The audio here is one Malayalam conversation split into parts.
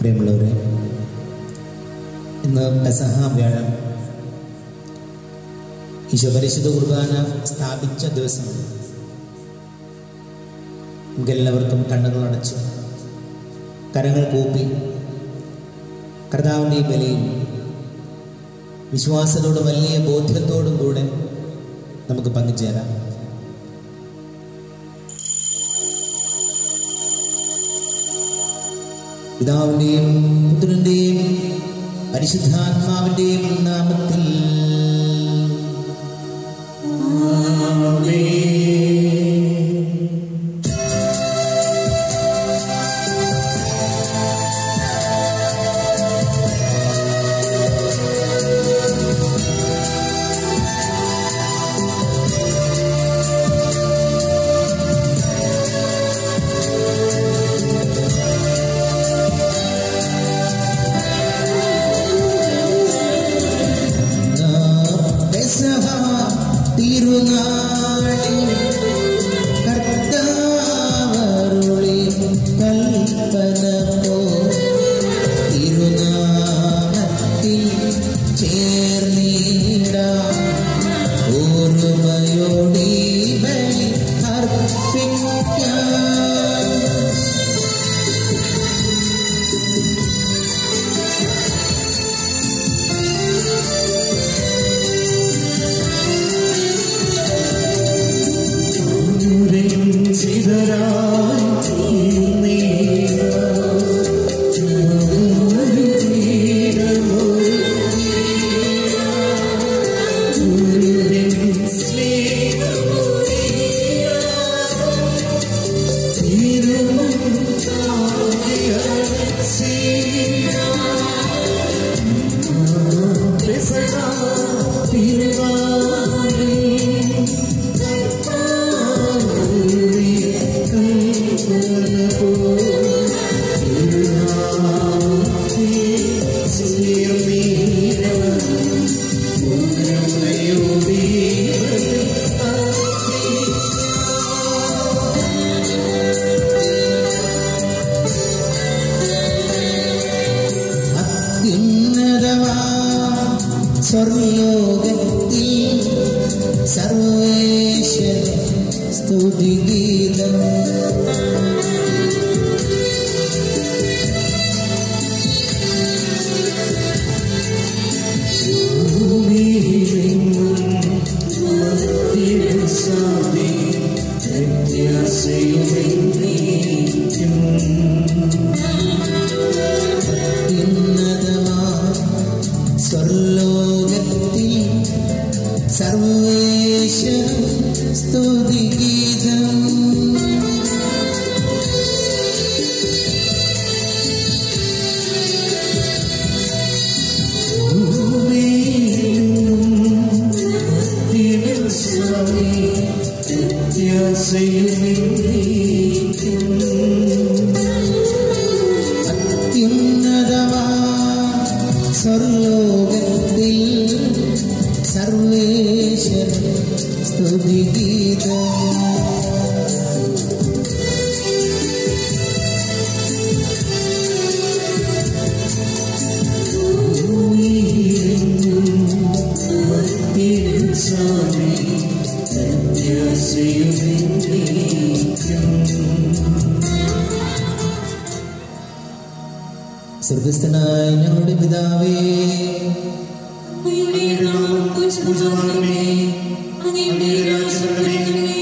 പ്രിയമുള്ളവരെ, ഇന്ന് പെസഹ വ്യാഴം, ഈശോ പരിശുദ്ധ കുർബാന സ്ഥാപിച്ച ദിവസം. നമുക്കെല്ലാവർക്കും കണ്ണുകൾ അടച്ച് കരങ്ങൾ കൂപ്പി കർത്താവിൻ്റെ ഈ ബലിയിൽ വിശ്വാസത്തോടും വലിയ ബോധ്യത്തോടും കൂടെ നമുക്ക് പങ്കുചേരാം. പിതാവിൻ്റെയും പുത്രൻ്റെയും പരിശുദ്ധാത്മാവിൻ്റെയും നാമത്തിൽ സ്വർഗ്ഗസ്ഥനായ ഞങ്ങളുടെ പിതാവേ, അങ്ങയുടെ നാമം പൂജിതമാകണമേ. അങ്ങയുടെ രാജ്യം വരണമേ.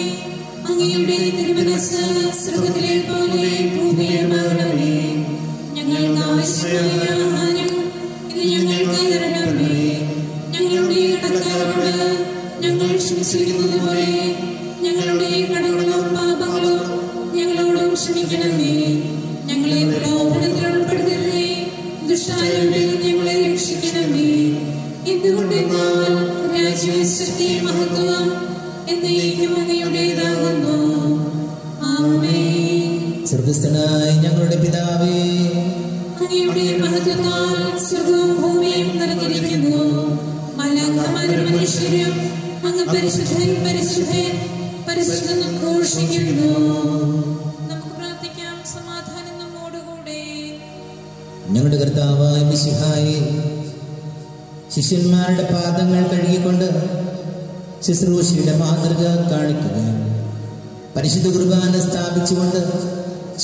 അങ്ങയുടെ തിരുമനസ്സ് സ്വർഗ്ഗത്തിലെ പോലെ ഭൂമിയിലുമാകണമേ. ഞങ്ങൾക്ക് ആവശ്യമായ ആഹാരം ഇന്ന് ഞങ്ങൾക്ക് തരണമേ. ഞങ്ങളുടെ കടക്കാരോട് ഞങ്ങൾ ക്ഷമിച്ചിരിക്കുന്നത് പോലെ ഞങ്ങളുടെ കടങ്ങളും പാപങ്ങളും ഞങ്ങളോടും ക്ഷമിക്കണമേ. ഞങ്ങളെ പ്രലോഭനത്തിൽ ഉൾപ്പെടുത്തരുതേ, ദുഷ്ടാരൂപിൽ ഞങ്ങളെ രക്ഷിക്കണമേ. എന്തുകൊണ്ടെന്നാൽ രാജ്യവും ശക്തിയും മഹത്വവും എന്നേക്കും അങ്ങയുടേതാകുന്നു. ആമേൻ. സ്വർഗ്ഗസ്ഥനായ ഞങ്ങളുടെ പിതാവേ, അങ്ങയുടെ മഹത്വത്താൽ സ്വർഗ്ഗവും ഭൂമിയും നിറഞ്ഞിരിക്കുന്നു. മാലാഖമാരും മനുഷ്യരും അങ്ങ് പരിശുദ്ധൻ പരിശുദ്ധൻ പരിശുദ്ധൻ ഘോഷിക്കുന്നു. നമുക്ക് പ്രാർത്ഥിക്കാം. സമാധാനം നമ്മോടുകൂടെ. ഞങ്ങളുടെ കർത്താവായ മിശിഹായേ, ശിഷ്യന്മാരുടെ പാദങ്ങൾ കഴുകിക്കൊണ്ട് ശുശ്രൂഷയുടെ മാതൃക കാണിക്കുകയും പരിശുദ്ധ കുർബാന സ്ഥാപിച്ചുകൊണ്ട്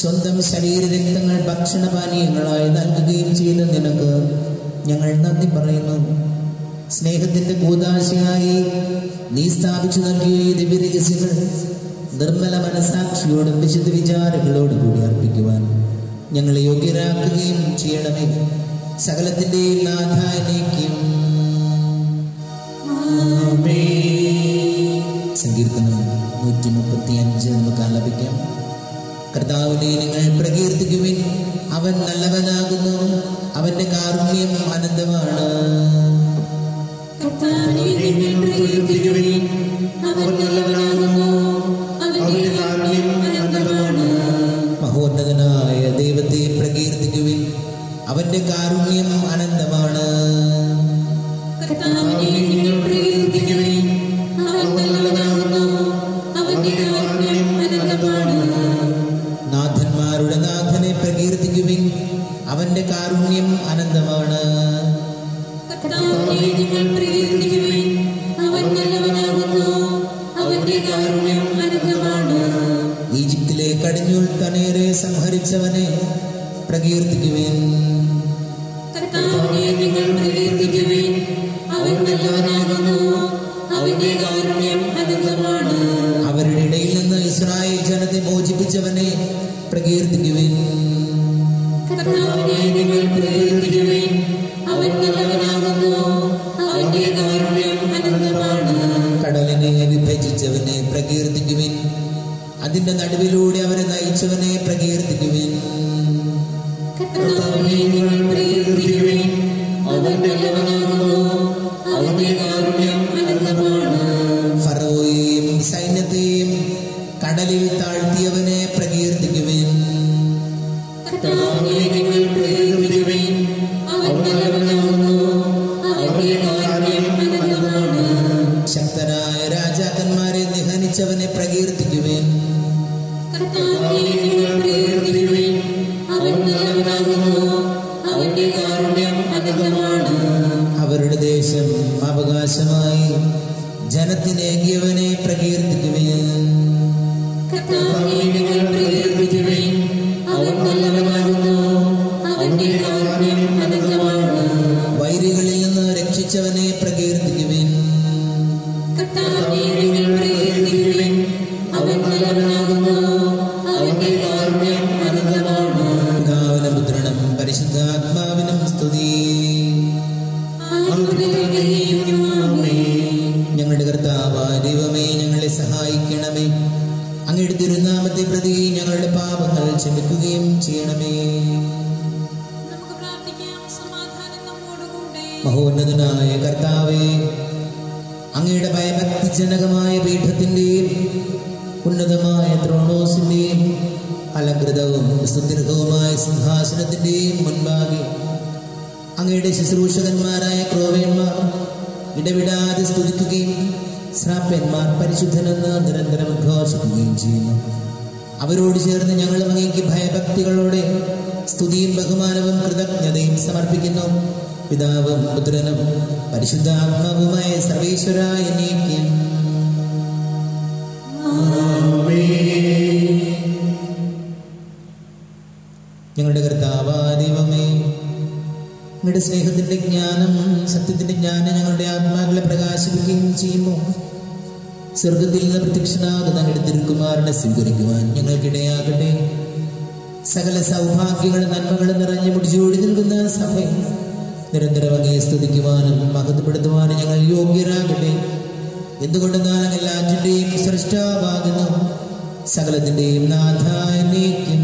സ്വന്തം ശരീരരക്തങ്ങൾ ഭക്ഷണപാനീയങ്ങളായി നൽകുകയും ചെയ്ത നിനക്ക് ഞങ്ങൾ നന്ദി പറയുന്നു. സ്നേഹത്തിന്റെ കൂദാശയായി നീ സ്ഥാപിച്ചു നൽകിയ ഈ ദിവ്യരഹസ്യങ്ങൾ നിർമ്മല മനസാക്ഷിയോടും വിശുദ്ധ വിചാരങ്ങളോടും കൂടി അർപ്പിക്കുവാൻ ഞങ്ങളെ യോഗ്യരാക്കുകയും ചെയ്യണമേ. സകലത്തിന്റെയും നാഥാനേക്കും. സങ്കീർത്തനം 135 നമുക്ക് ആലപിക്കാം. കർത്താവിനെ നിങ്ങൾ പ്രകീർത്തിക്കുവിൻ, അവൻ നല്ലവനാകുന്നു, അവന്റെ കാരുണ്യം അനന്തമാണ്. മഹോന്നതനായ ദൈവത്തെ പ്രകീർത്തിക്കുവിൻ, അവന്റെ കാരുണ്യം അനന്തമാണ്. നാഥന്മാരുടെ നാഥനെ പ്രകീർത്തിക്കുവിൻ, അവന്റെ കാരുണ്യം അനന്തമാണ്. ഈജിപ്തിലെ കടിഞ്ഞൂൽ കണേരെ സംഹരിച്ചവനെ പ്രകീർത്തിക്കുവിൻ. അവരുടെ ഇടയിൽ നിന്ന് ഇസ്രായേൽ ജനത്തെ മോചിപ്പിച്ചവനെ പ്രകീർത്തിക്കുവിൻ. കടലിനെ വിഭജിച്ചവനെ പ്രകീർത്തിക്കുവിൻ, അതിന്റെ നടുവിലൂടെ അവരെ നയിച്ചവനെ പ്രകീർത്തിക്കുവിൻ. ഫറവോയെയും സൈന്യത്തെയും കടലിൽ താഴ്ത്തിയവനെ പ്രകീർത്തിക്കുവിൻ. ശക്തനായ രാജാക്കന്മാരെ നിഹനിച്ചവനെ പ്രകീർത്തിക്കുവിൻ. അവരുടെ ദേശം അവകാശമായി ജനത്തിനേകിയവനെ പ്രകീർത്തിക്കുവിൻ. വൈരികളിൽ നിന്ന് രക്ഷിച്ചവനെ പ്രകീർത്തിക്കുവിൻ. പിതാവിനും പുത്രനും പരിശുദ്ധാത്മാവിനും സ്തുതി. ഞങ്ങളുടെ കർത്താവായ ദൈവമേ, ഞങ്ങളെ സഹായിക്കണമേ. അങ്ങയുടെ തിരുനാമത്തെ പ്രതി ഞങ്ങളുടെ പാപങ്ങൾ ക്ഷമിക്കുകയും ചെയ്യണമേ. മഹോന്നതനായ കർത്താവേ, അങ്ങയുടെ ഭയഭക്തിജനകമായ പീഠത്തിന്റെയും ഉന്നതമായ ത്രോണോസിന്റെയും അലങ്കൃതവും സുദീർഘവുമായ സിംഹാസനത്തിന്റെയും മുൻപാകെ അങ്ങയുടെ ശുശ്രൂഷകന്മാരായ ക്രോവേന്മാർ ഇടവിടാതെ സ്തുതിക്കുകയും ശ്രാപ്യന്മാർ പരിശുദ്ധനെന്ന് നിരന്തരം ഉദ്ഘോഷിക്കുകയും ചെയ്യുന്നു. അവരോട് ചേർന്ന് ഞങ്ങളും അങ്ങേക്ക് ഭയഭക്തികളോടെ സ്തുതിയും ബഹുമാനവും കൃതജ്ഞതയും സമർപ്പിക്കുന്നു. പിതാവും പുത്രനും പരിശുദ്ധാത്മാവുമായ സർവേശ്വരായ എന്നേക്കും. ഞങ്ങളുടെ കർത്താവായ ദൈവമേ, അങ്ങയുടെ സ്നേഹത്തിന്റെ ജ്ഞാനം, സത്യത്തിന്റെ ജ്ഞാനം ഞങ്ങളുടെ ആത്മാക്കളെ പ്രകാശിപ്പിക്കുകയും ചെയ്യുമ്പോൾ സ്വർഗത്തിൽ നിന്ന് പ്രത്യക്ഷനാകുന്ന അങ്ങയുടെ തിരുക്കുമാരനെ സ്വീകരിക്കുവാൻ ഞങ്ങൾക്കിടയാകട്ടെ. സകല സൗഭാഗ്യങ്ങളും നന്മകളും നിറഞ്ഞു മുടിച്ചോടി നിൽക്കുന്ന സഭയെ നിരന്തരം അങ്ങയെ സ്തുതിക്കുവാനും മഹത്വപ്പെടുത്തുവാനും ഞങ്ങൾ യോഗ്യരാകട്ടെ. എന്തുകൊണ്ടെന്നാൽ എല്ലാറ്റിന്റെയും സൃഷ്ടാവാകുന്നു, സകലത്തിന്റെയും നാഥാനേക്കും.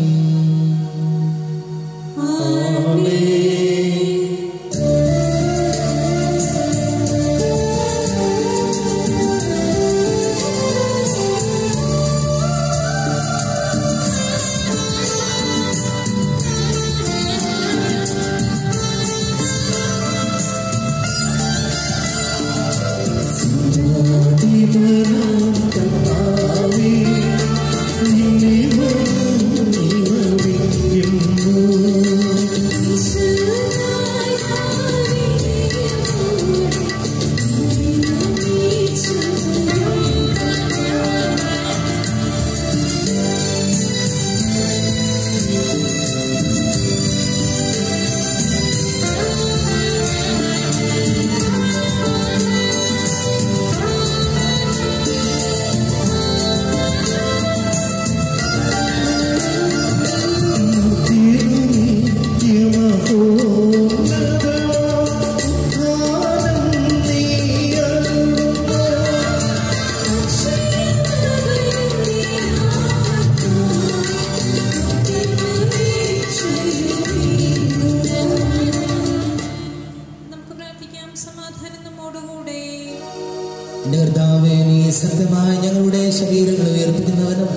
ദൈവമായ ഞങ്ങളുടെ ശരീരങ്ങളെ ഉയർപ്പിക്കുന്നവനും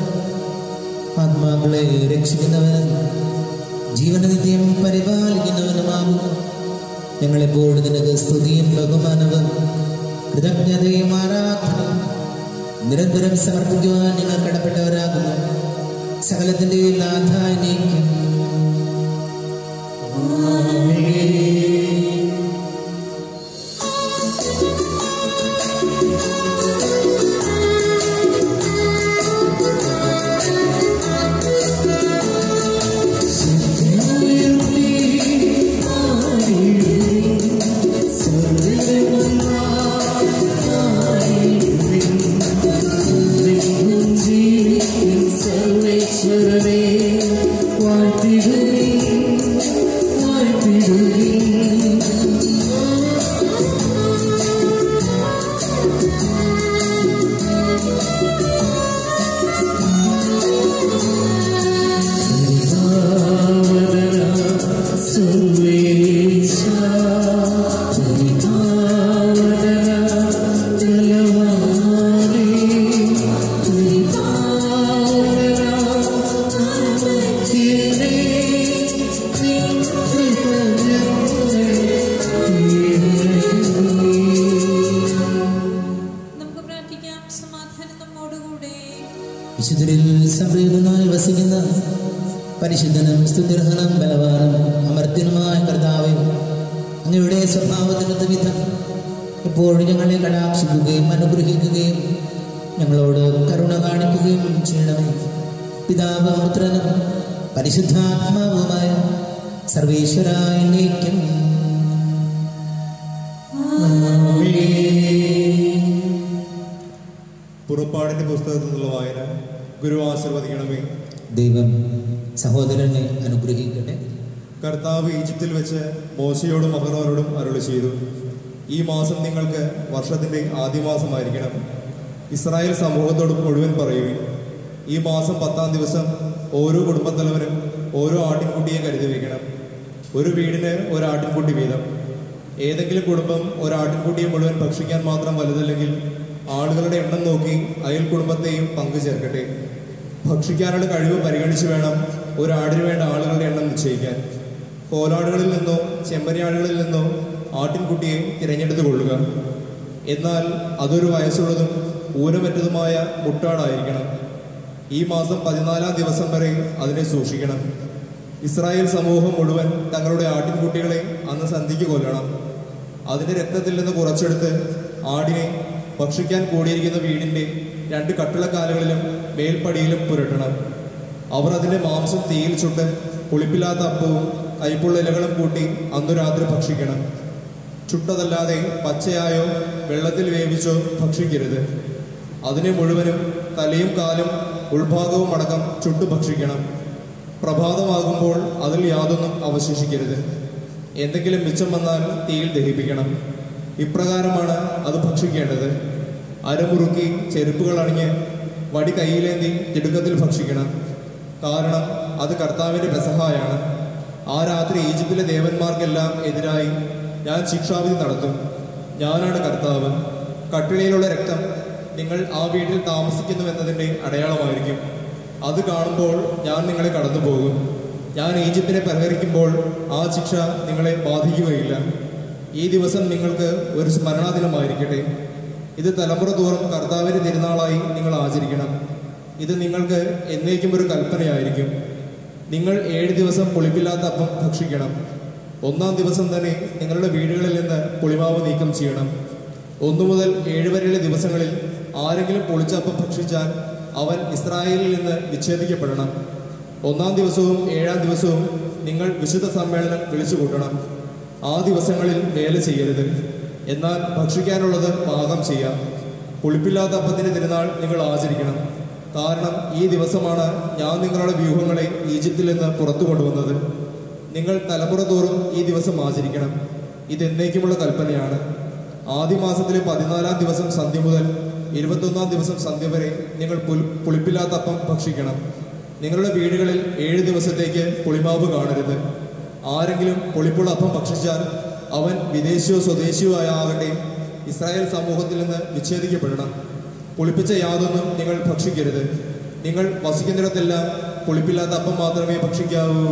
ആത്മാക്കളെ രക്ഷിക്കുന്നവനും ജീവനനിത്യം പരിപാലിക്കുന്നവനുമാകുന്നു. ഞങ്ങളെപ്പോഴും നിനക്ക് സ്തുതിയും ബഹുമാനവും കൃതജ്ഞതയും ആരാധനയും നിരന്തരം സമർപ്പിക്കുവാൻ ഞങ്ങൾ കടപ്പെട്ടവരാകുന്നു. സകലത്തിന്റെ നാഥാനേക്കും വിശുദ്ധരിൽ സംപ്രീതനായി വസിക്കുന്ന പരിശുദ്ധനും സ്തുതിർഹനം ബലവാനും അമർത്യനുമായ കർത്താവേ, അങ്ങയുടെ സ്വഭാവത്തിനൊത്ത വിധം എപ്പോഴും ഞങ്ങളെ കടാക്ഷിക്കുകയും അനുഗ്രഹിക്കുകയും ഞങ്ങളോട് കരുണ കാണിക്കുകയും ചെയ്യണമേ. പിതാവും പുത്രനും പരിശുദ്ധാത്മാവുമായ സർവേശ്വരായ എന്നേക്കും. പുറപ്പാടിന്റെ പുസ്തകത്തിൽ നിന്നുള്ള വായന. ഗുരു ആശീർവദിക്കണമേ. ദൈവം സഹോദരനെ അനുഗ്രഹിക്കട്ടെ. കർത്താവ് ഈജിപ്തിൽ വെച്ച് മോശയോടും അഹരോനോടും അരുളി ചെയ്തു, ഈ മാസം നിങ്ങൾക്ക് വർഷത്തിന്റെ ആദ്യ മാസമായിരിക്കണം. ഇസ്രായേൽ സമൂഹത്തോട് മുഴുവൻ പറയുവിൻ, ഈ മാസം 10-ാം ദിവസം ഓരോ കുടുംബത്തലവനും ഓരോ ആട്ടിൻകുട്ടിയെ കരുതി വയ്ക്കണം. ഒരു വീടിന് ഒരാട്ടിൻകുട്ടി വീതം. ഏതെങ്കിലും കുടുംബം ഒരാട്ടിൻകുട്ടിയെ മുഴുവൻ ഭക്ഷിക്കാൻ മാത്രം വലുതല്ലെങ്കിൽ ആളുകളുടെ എണ്ണം നോക്കി അയൽ കുടുംബത്തെയും പങ്കു ചേർക്കട്ടെ. ഭക്ഷിക്കാനുള്ള കഴിവ് പരിഗണിച്ച് വേണം ഒരാടിന് വേണ്ട ആളുകളുടെ എണ്ണം നിശ്ചയിക്കാൻ. കോലാടുകളിൽ നിന്നോ ചെമ്പരിയാടുകളിൽ നിന്നോ ആട്ടിൻകുട്ടിയെ തിരഞ്ഞെടുത്തു കൊള്ളുക. എന്നാൽ അതൊരു വയസ്സുള്ളതും ഊനമറ്റതുമായ മുട്ടാടായിരിക്കണം. ഈ മാസം 14-ാം ദിവസം വരെ അതിനെ സൂക്ഷിക്കണം. ഇസ്രായേൽ സമൂഹം മുഴുവൻ തങ്ങളുടെ ആട്ടിൻകുട്ടികളെ അന്ന് സന്ധ്യയ്ക്ക് കൊല്ലണം. അതിന്റെ രക്തത്തിൽ നിന്ന് കുറച്ചെടുത്ത് ആടിനെ ഭക്ഷിക്കാൻ കൂടിയിരിക്കുന്ന വീടിന്റെ 2 കട്ടിളക്കാലുകളിലും മേൽപ്പടിയിലും പുരട്ടണം. അവർ അതിന്റെ മാംസം തീയിൽ ചുട്ട് പുളിപ്പില്ലാത്ത അപ്പവും കൈപ്പുള്ള ഇലകളും കൂട്ടി അന്നു രാത്രി ഭക്ഷിക്കണം. ചുട്ടതല്ലാതെ പച്ചയായോ വെള്ളത്തിൽ വേവിച്ചോ ഭക്ഷിക്കരുത്. അതിനെ മുഴുവനും തലയും കാലും ഉൾഭാഗവും അടക്കം ചുട്ടു ഭക്ഷിക്കണം. പ്രഭാതമാകുമ്പോൾ അതിൽ യാതൊന്നും അവശേഷിക്കരുത്. എന്തെങ്കിലും മിച്ചം വന്നാൽ തീയിൽ ദഹിപ്പിക്കണം. ഇപ്രകാരമാണ് അത് ഭക്ഷിക്കേണ്ടത്. അരമുറുക്കി ചെരുപ്പുകൾ അണിഞ്ഞ് വടി കയ്യിലേന്തി തിടുക്കത്തിൽ ഭക്ഷിക്കണം. കാരണം അത് കർത്താവിന്റെ പെസഹായാണ്. ആ രാത്രി ഈജിപ്തിലെ ദേവന്മാർക്കെല്ലാം എതിരായി ഞാൻ ശിക്ഷാവിധി നടത്തും. ഞാനാണ് കർത്താവ്. കട്ടിളയിലുള്ള രക്തം നിങ്ങൾ ആ വീട്ടിൽ താമസിക്കുന്നുവെന്നതിൻ്റെ അടയാളമായിരിക്കും. അത് കാണുമ്പോൾ ഞാൻ നിങ്ങളെ കടന്നു പോകും. ഞാൻ ഈജിപ്തിനെ പരിഹരിക്കുമ്പോൾ ആ ശിക്ഷ നിങ്ങളെ ബാധിക്കുകയില്ല. ഈ ദിവസം നിങ്ങൾക്ക് ഒരു സ്മരണാദിനമായിരിക്കട്ടെ. ഇത് തലമുറ തോറും കർത്താവിന്റെ തിരുനാളായി നിങ്ങൾ ആചരിക്കണം. ഇത് നിങ്ങൾക്ക് എന്നേക്കും ഒരു കൽപ്പനയായിരിക്കും. നിങ്ങൾ 7 ദിവസം പുളിപ്പില്ലാത്ത അപ്പം ഭക്ഷിക്കണം. 1-ാം ദിവസം തന്നെ നിങ്ങളുടെ വീടുകളിൽ നിന്ന് പുളിമാവ് നീക്കം ചെയ്യണം. 1 മുതൽ 7 വരെയുള്ള ദിവസങ്ങളിൽ ആരെങ്കിലും പുളിച്ച അപ്പം ഭക്ഷിച്ചാൽ അവൻ ഇസ്രായേലിൽ നിന്ന് വിച്ഛേദിക്കപ്പെടണം. 1-ാം ദിവസവും 7-ാം ദിവസവും നിങ്ങൾ വിശുദ്ധ സമ്മേളനം വിളിച്ചു കൂട്ടണം. ആ ദിവസങ്ങളിൽ വേല ചെയ്യരുത്. എന്നാൽ ഭക്ഷിക്കാനുള്ളത് പാകം ചെയ്യാം. പുളിപ്പില്ലാത്ത അപ്പത്തിന്റെ തിരുനാൾ നിങ്ങൾ ആചരിക്കണം. കാരണം ഈ ദിവസമാണ് ഞാൻ നിങ്ങളുടെ വ്യൂഹങ്ങളെ ഈജിപ്തിൽ നിന്ന് പുറത്തു കൊണ്ടുവന്നത്. നിങ്ങൾ തലമുറ തോറും ഈ ദിവസം ആചരിക്കണം. ഇതെന്നേക്കുമുള്ള കൽപ്പനയാണ്. ആദ്യ മാസത്തിലെ 14-ാം ദിവസം സന്ധ്യ മുതൽ 21-ാം ദിവസം സന്ധ്യ വരെ നിങ്ങൾ പുളിപ്പില്ലാത്ത അപ്പം ഭക്ഷിക്കണം. നിങ്ങളുടെ വീടുകളിൽ 7 ദിവസത്തേക്ക് പുളിമാവ് കാണരുത്. ആരെങ്കിലും പുളിപ്പുള്ള അപ്പം ഭക്ഷിച്ചാൽ അവൻ വിദേശിയോ സ്വദേശിയോ ആകട്ടെ ഇസ്രായേൽ സമൂഹത്തിൽ നിന്ന് വിച്ഛേദിക്കപ്പെടണം. പുളിപ്പിച്ച യാതൊന്നും നിങ്ങൾ ഭക്ഷിക്കരുത്. നിങ്ങൾ വസിക്കുന്നിടത്തെല്ലാം പുളിപ്പില്ലാത്ത അപ്പം മാത്രമേ ഭക്ഷിക്കാവൂ.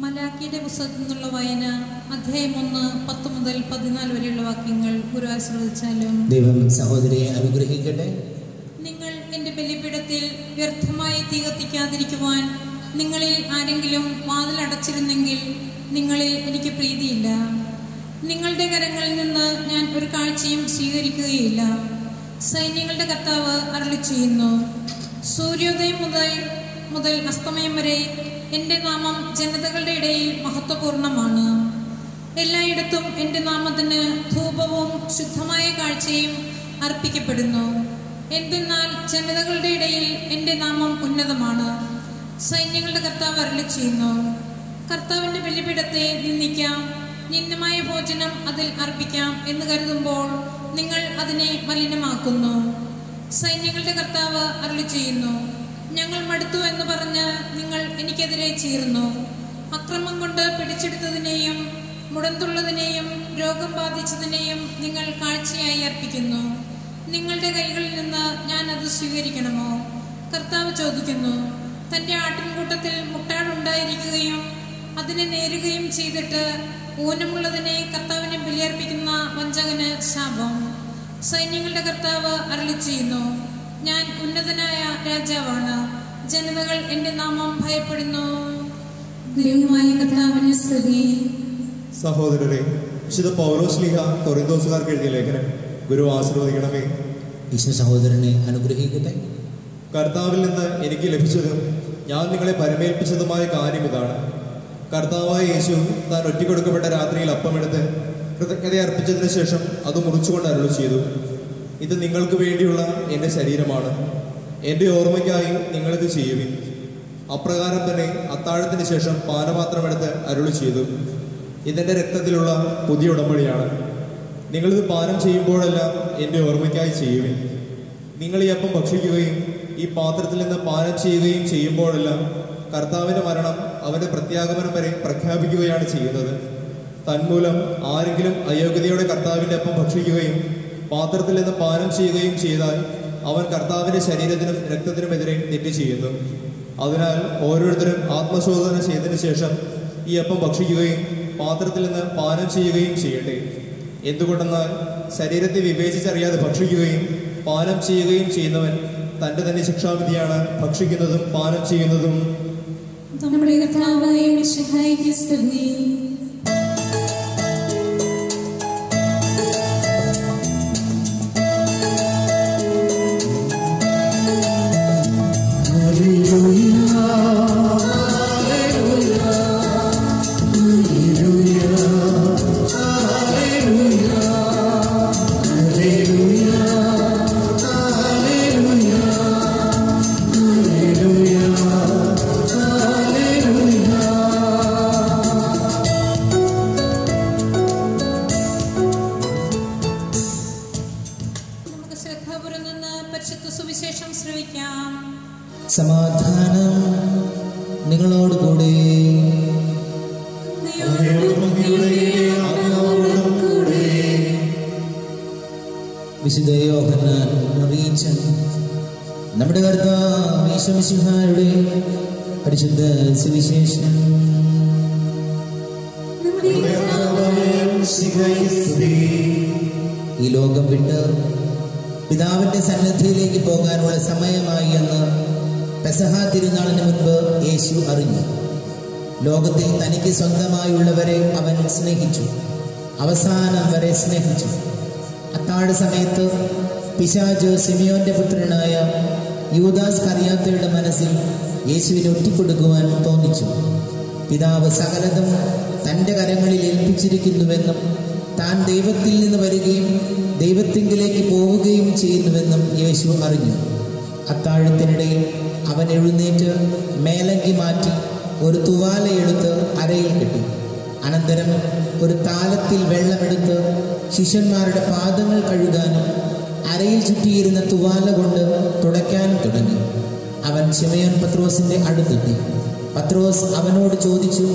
മലാക്കിയുടെ പുസ്തകത്തിൽ നിന്നുള്ള വായന അധ്യായം 1 10 മുതൽ 14 വരെയുള്ള വാക്യങ്ങൾ ഗുരു ആശ്രവദിച്ചാലും. ദൈവം സഹോദരിയെ അനുഗ്രഹിക്കട്ടെ. നിങ്ങൾ എന്റെ ബലിപീഠത്തിൽ വ്യർത്ഥമായി തീ കത്തിക്കാതിരിക്കുവാൻ നിങ്ങളിൽ ആരെങ്കിലും വാതിലടച്ചിരുന്നെങ്കിൽ നിങ്ങളിൽ എനിക്ക് പ്രീതിയില്ല. നിങ്ങളുടെ കരങ്ങളിൽ നിന്ന് ഞാൻ ഒരു കാഴ്ചയും സ്വീകരിക്കുകയില്ല. സൈന്യങ്ങളുടെ കർത്താവ് അരുളി ചെയ്യുന്നു. സൂര്യോദയം മുതൽ അസ്തമയം വരെ എന്റെ നാമം ജനതകളുടെ ഇടയിൽ മഹത്വപൂർണമാണ്. എല്ലായിടത്തും എന്റെ നാമത്തിന് ധൂപവും ശുദ്ധമായ കാഴ്ചയും അർപ്പിക്കപ്പെടുന്നു. എന്തെന്നാൽ ജനതകളുടെ ഇടയിൽ എന്റെ നാമം ഉന്നതമാണ്. സൈന്യങ്ങളുടെ കർത്താവ് അരുളി ചെയ്യുന്നു. കർത്താവിന്റെ ബലിപീഠത്തെ നിന്ദിക്കാം, നിന്ദ്യമായ ഭോജനം അതിൽ അർപ്പിക്കാം എന്ന് കരുതുമ്പോൾ നിങ്ങൾ അതിനെ മലിനമാക്കുന്നു. സൈന്യങ്ങളുടെ കർത്താവ് അരുളി ചെയ്യുന്നു. ഞങ്ങൾ മടുത്തു എന്ന് പറഞ്ഞ് നിങ്ങൾ എനിക്കെതിരെ ചീറുന്നു. അക്രമം കൊണ്ട് പിടിച്ചെടുത്തതിനെയും മുടന്തുള്ളതിനെയും രോഗം ബാധിച്ചതിനെയും നിങ്ങൾ കാഴ്ചയായി അർപ്പിക്കുന്നു. നിങ്ങളുടെ കൈകളിൽ നിന്ന് ഞാൻ അത് സ്വീകരിക്കണമോ? കർത്താവ് ചോദിക്കുന്നു. തന്റെ ആട്ടിൻകൂട്ടത്തിൽ മുട്ടാടുണ്ടായിരിക്കുകയും അതിനെ നേരുകയും ചെയ്തിട്ട് ഊനമുള്ളതിനെ കർത്താവിനെ ബലിയർപ്പിക്കുന്ന വഞ്ചകന് ശാപം. സൈന്യങ്ങളുടെ കർത്താവ് അരുളി ചെയ്യുന്നു. ഞാൻ ഉന്നതനായ രാജാവാണ്. ജനതകൾ എന്റെ നാമം ഭയപ്പെടുന്നു. ദൈവമായ കർത്താവിനെ സ്തുതി. സഹോദരരെ, വിശുദ്ധ പൗലോസ്ലീഹ കൊറിന്തോസുകാർക്ക് എഴുതിയ ലേഖനം ഗുരു ആശീർവദിക്കണമേ. ഈശോ സഹോദരനെ അനുഗ്രഹിക്കട്ടെ. കർത്താവിൽ നിന്ന് എനിക്ക് ലഭിച്ചതും ഞാൻ നിങ്ങളെ പരമേൽപ്പിച്ചതുമായ കാര്യം ഇതാണ്. കർത്താവായ യേശു താൻ ഒറ്റിക്കൊടുക്കപ്പെട്ട രാത്രിയിൽ അപ്പമെടുത്ത് കൃതജ്ഞത അർപ്പിച്ചതിന് ശേഷം അത് മുറിച്ചുകൊണ്ട് അരുളി ചെയ്തു. ഇത് നിങ്ങൾക്ക് വേണ്ടിയുള്ള എൻ്റെ ശരീരമാണ്. എൻ്റെ ഓർമ്മയ്ക്കായി നിങ്ങളിത് ചെയ്യുവിൻ. അപ്രകാരം തന്നെ അത്താഴത്തിന് ശേഷം പാനപാത്രമെടുത്ത് അരുളി ചെയ്തു. ഇതെൻ്റെ രക്തത്തിലുള്ള പുതിയ ഉടമ്പടിയാണ്. നിങ്ങളിത് പാനം ചെയ്യുമ്പോഴെല്ലാം എൻ്റെ ഓർമ്മയ്ക്കായി ചെയ്യുവിൻ. നിങ്ങൾ ഈ അപ്പം ഭക്ഷിക്കുകയും ഈ പാത്രത്തിൽ നിന്ന് പാനം ചെയ്യുകയും ചെയ്യുമ്പോഴെല്ലാം കർത്താവിൻ്റെ മരണം അവൻ്റെ പ്രത്യാഗമനം വരെ പ്രഖ്യാപിക്കുകയാണ് ചെയ്യുന്നത്. തന്മൂലം ആരെങ്കിലും അയോഗ്യതയോടെ കർത്താവിൻ്റെ അപ്പം ഭക്ഷിക്കുകയും പാത്രത്തിൽ നിന്ന് പാനം ചെയ്യുകയും ചെയ്താൽ അവൻ കർത്താവിൻ്റെ ശരീരത്തിനും രക്തത്തിനുമെതിരെ തെറ്റ് ചെയ്യുന്നു. അതിനാൽ ഓരോരുത്തരും ആത്മശോധന ചെയ്തതിനു ശേഷം ഈ അപ്പം ഭക്ഷിക്കുകയും പാത്രത്തിൽ നിന്ന് പാനം ചെയ്യുകയും ചെയ്യട്ടെ. എന്തുകൊണ്ടെന്നാൽ ശരീരത്തെ വിവേചിച്ചറിയാതെ ഭക്ഷിക്കുകയും പാനം ചെയ്യുകയും ചെയ്യുന്നവൻ തൻ്റെ തന്നെ ശിക്ഷാവിധിയാണ് ഭക്ഷിക്കുന്നതും പാനം ചെയ്യുന്നതും. നമ്മുടെ കർത്താവായ മിശിഹായ്ക്ക് സ്തുതി. സമാധാനം നിങ്ങളോടുകൂടെ. വിശുദ്ധ യോഹന്നാൻ അറിയിച്ച നമ്മുടെ കർത്താവ് യേശു മിശിഹായുടെ പരിശുദ്ധ സുവിശേഷം. ഈ ലോകം വിട്ട് പിതാവിന്റെ സന്നിധിയിലേക്ക് പോകാനുള്ള സമയമായി എന്ന് പെസഹ തിരുനാളിന് മുൻപ് യേശു അറിഞ്ഞു. ലോകത്തിൽ തനിക്ക് സ്വന്തമായുള്ളവരെ അവൻ സ്നേഹിച്ചു, അവസാനം വരെ സ്നേഹിച്ചു. അത്താഴ സമയത്ത് പിശാച് സിമിയോന്റെ പുത്രനായ യൂദാസ് കറിയാത്തയുടെ മനസ്സിൽ യേശുവിനെ ഒറ്റിക്കൊടുക്കുവാൻ തോന്നിച്ചു. പിതാവ് സകലതും തൻ്റെ കരങ്ങളിൽ ഏൽപ്പിച്ചിരിക്കുന്നുവെന്നും താൻ ദൈവത്തിൽ നിന്ന് വരികയും ദൈവത്തിങ്കിലേക്ക് പോവുകയും ചെയ്യുന്നുവെന്നും യേശു അറിഞ്ഞു. അത്താഴത്തിനിടയിൽ അവൻ എഴുന്നേറ്റ് മേലങ്കി മാറ്റി ഒരു തുവാലയെടുത്ത് അരയിൽ കെട്ടി. അനന്തരം ഒരു താലത്തിൽ വെള്ളമെടുത്ത് ശിഷ്യന്മാരുടെ പാദങ്ങൾ കഴുകാനും അരയിൽ ചുറ്റിയിരുന്ന തുവാല കൊണ്ട് തുടയ്ക്കാനും തുടങ്ങി. അവൻ ശിമയോൻ പത്രോസിന്റെ അടുത്തെത്തി. പത്രോസ് അവനോട് ചോദിച്ചു,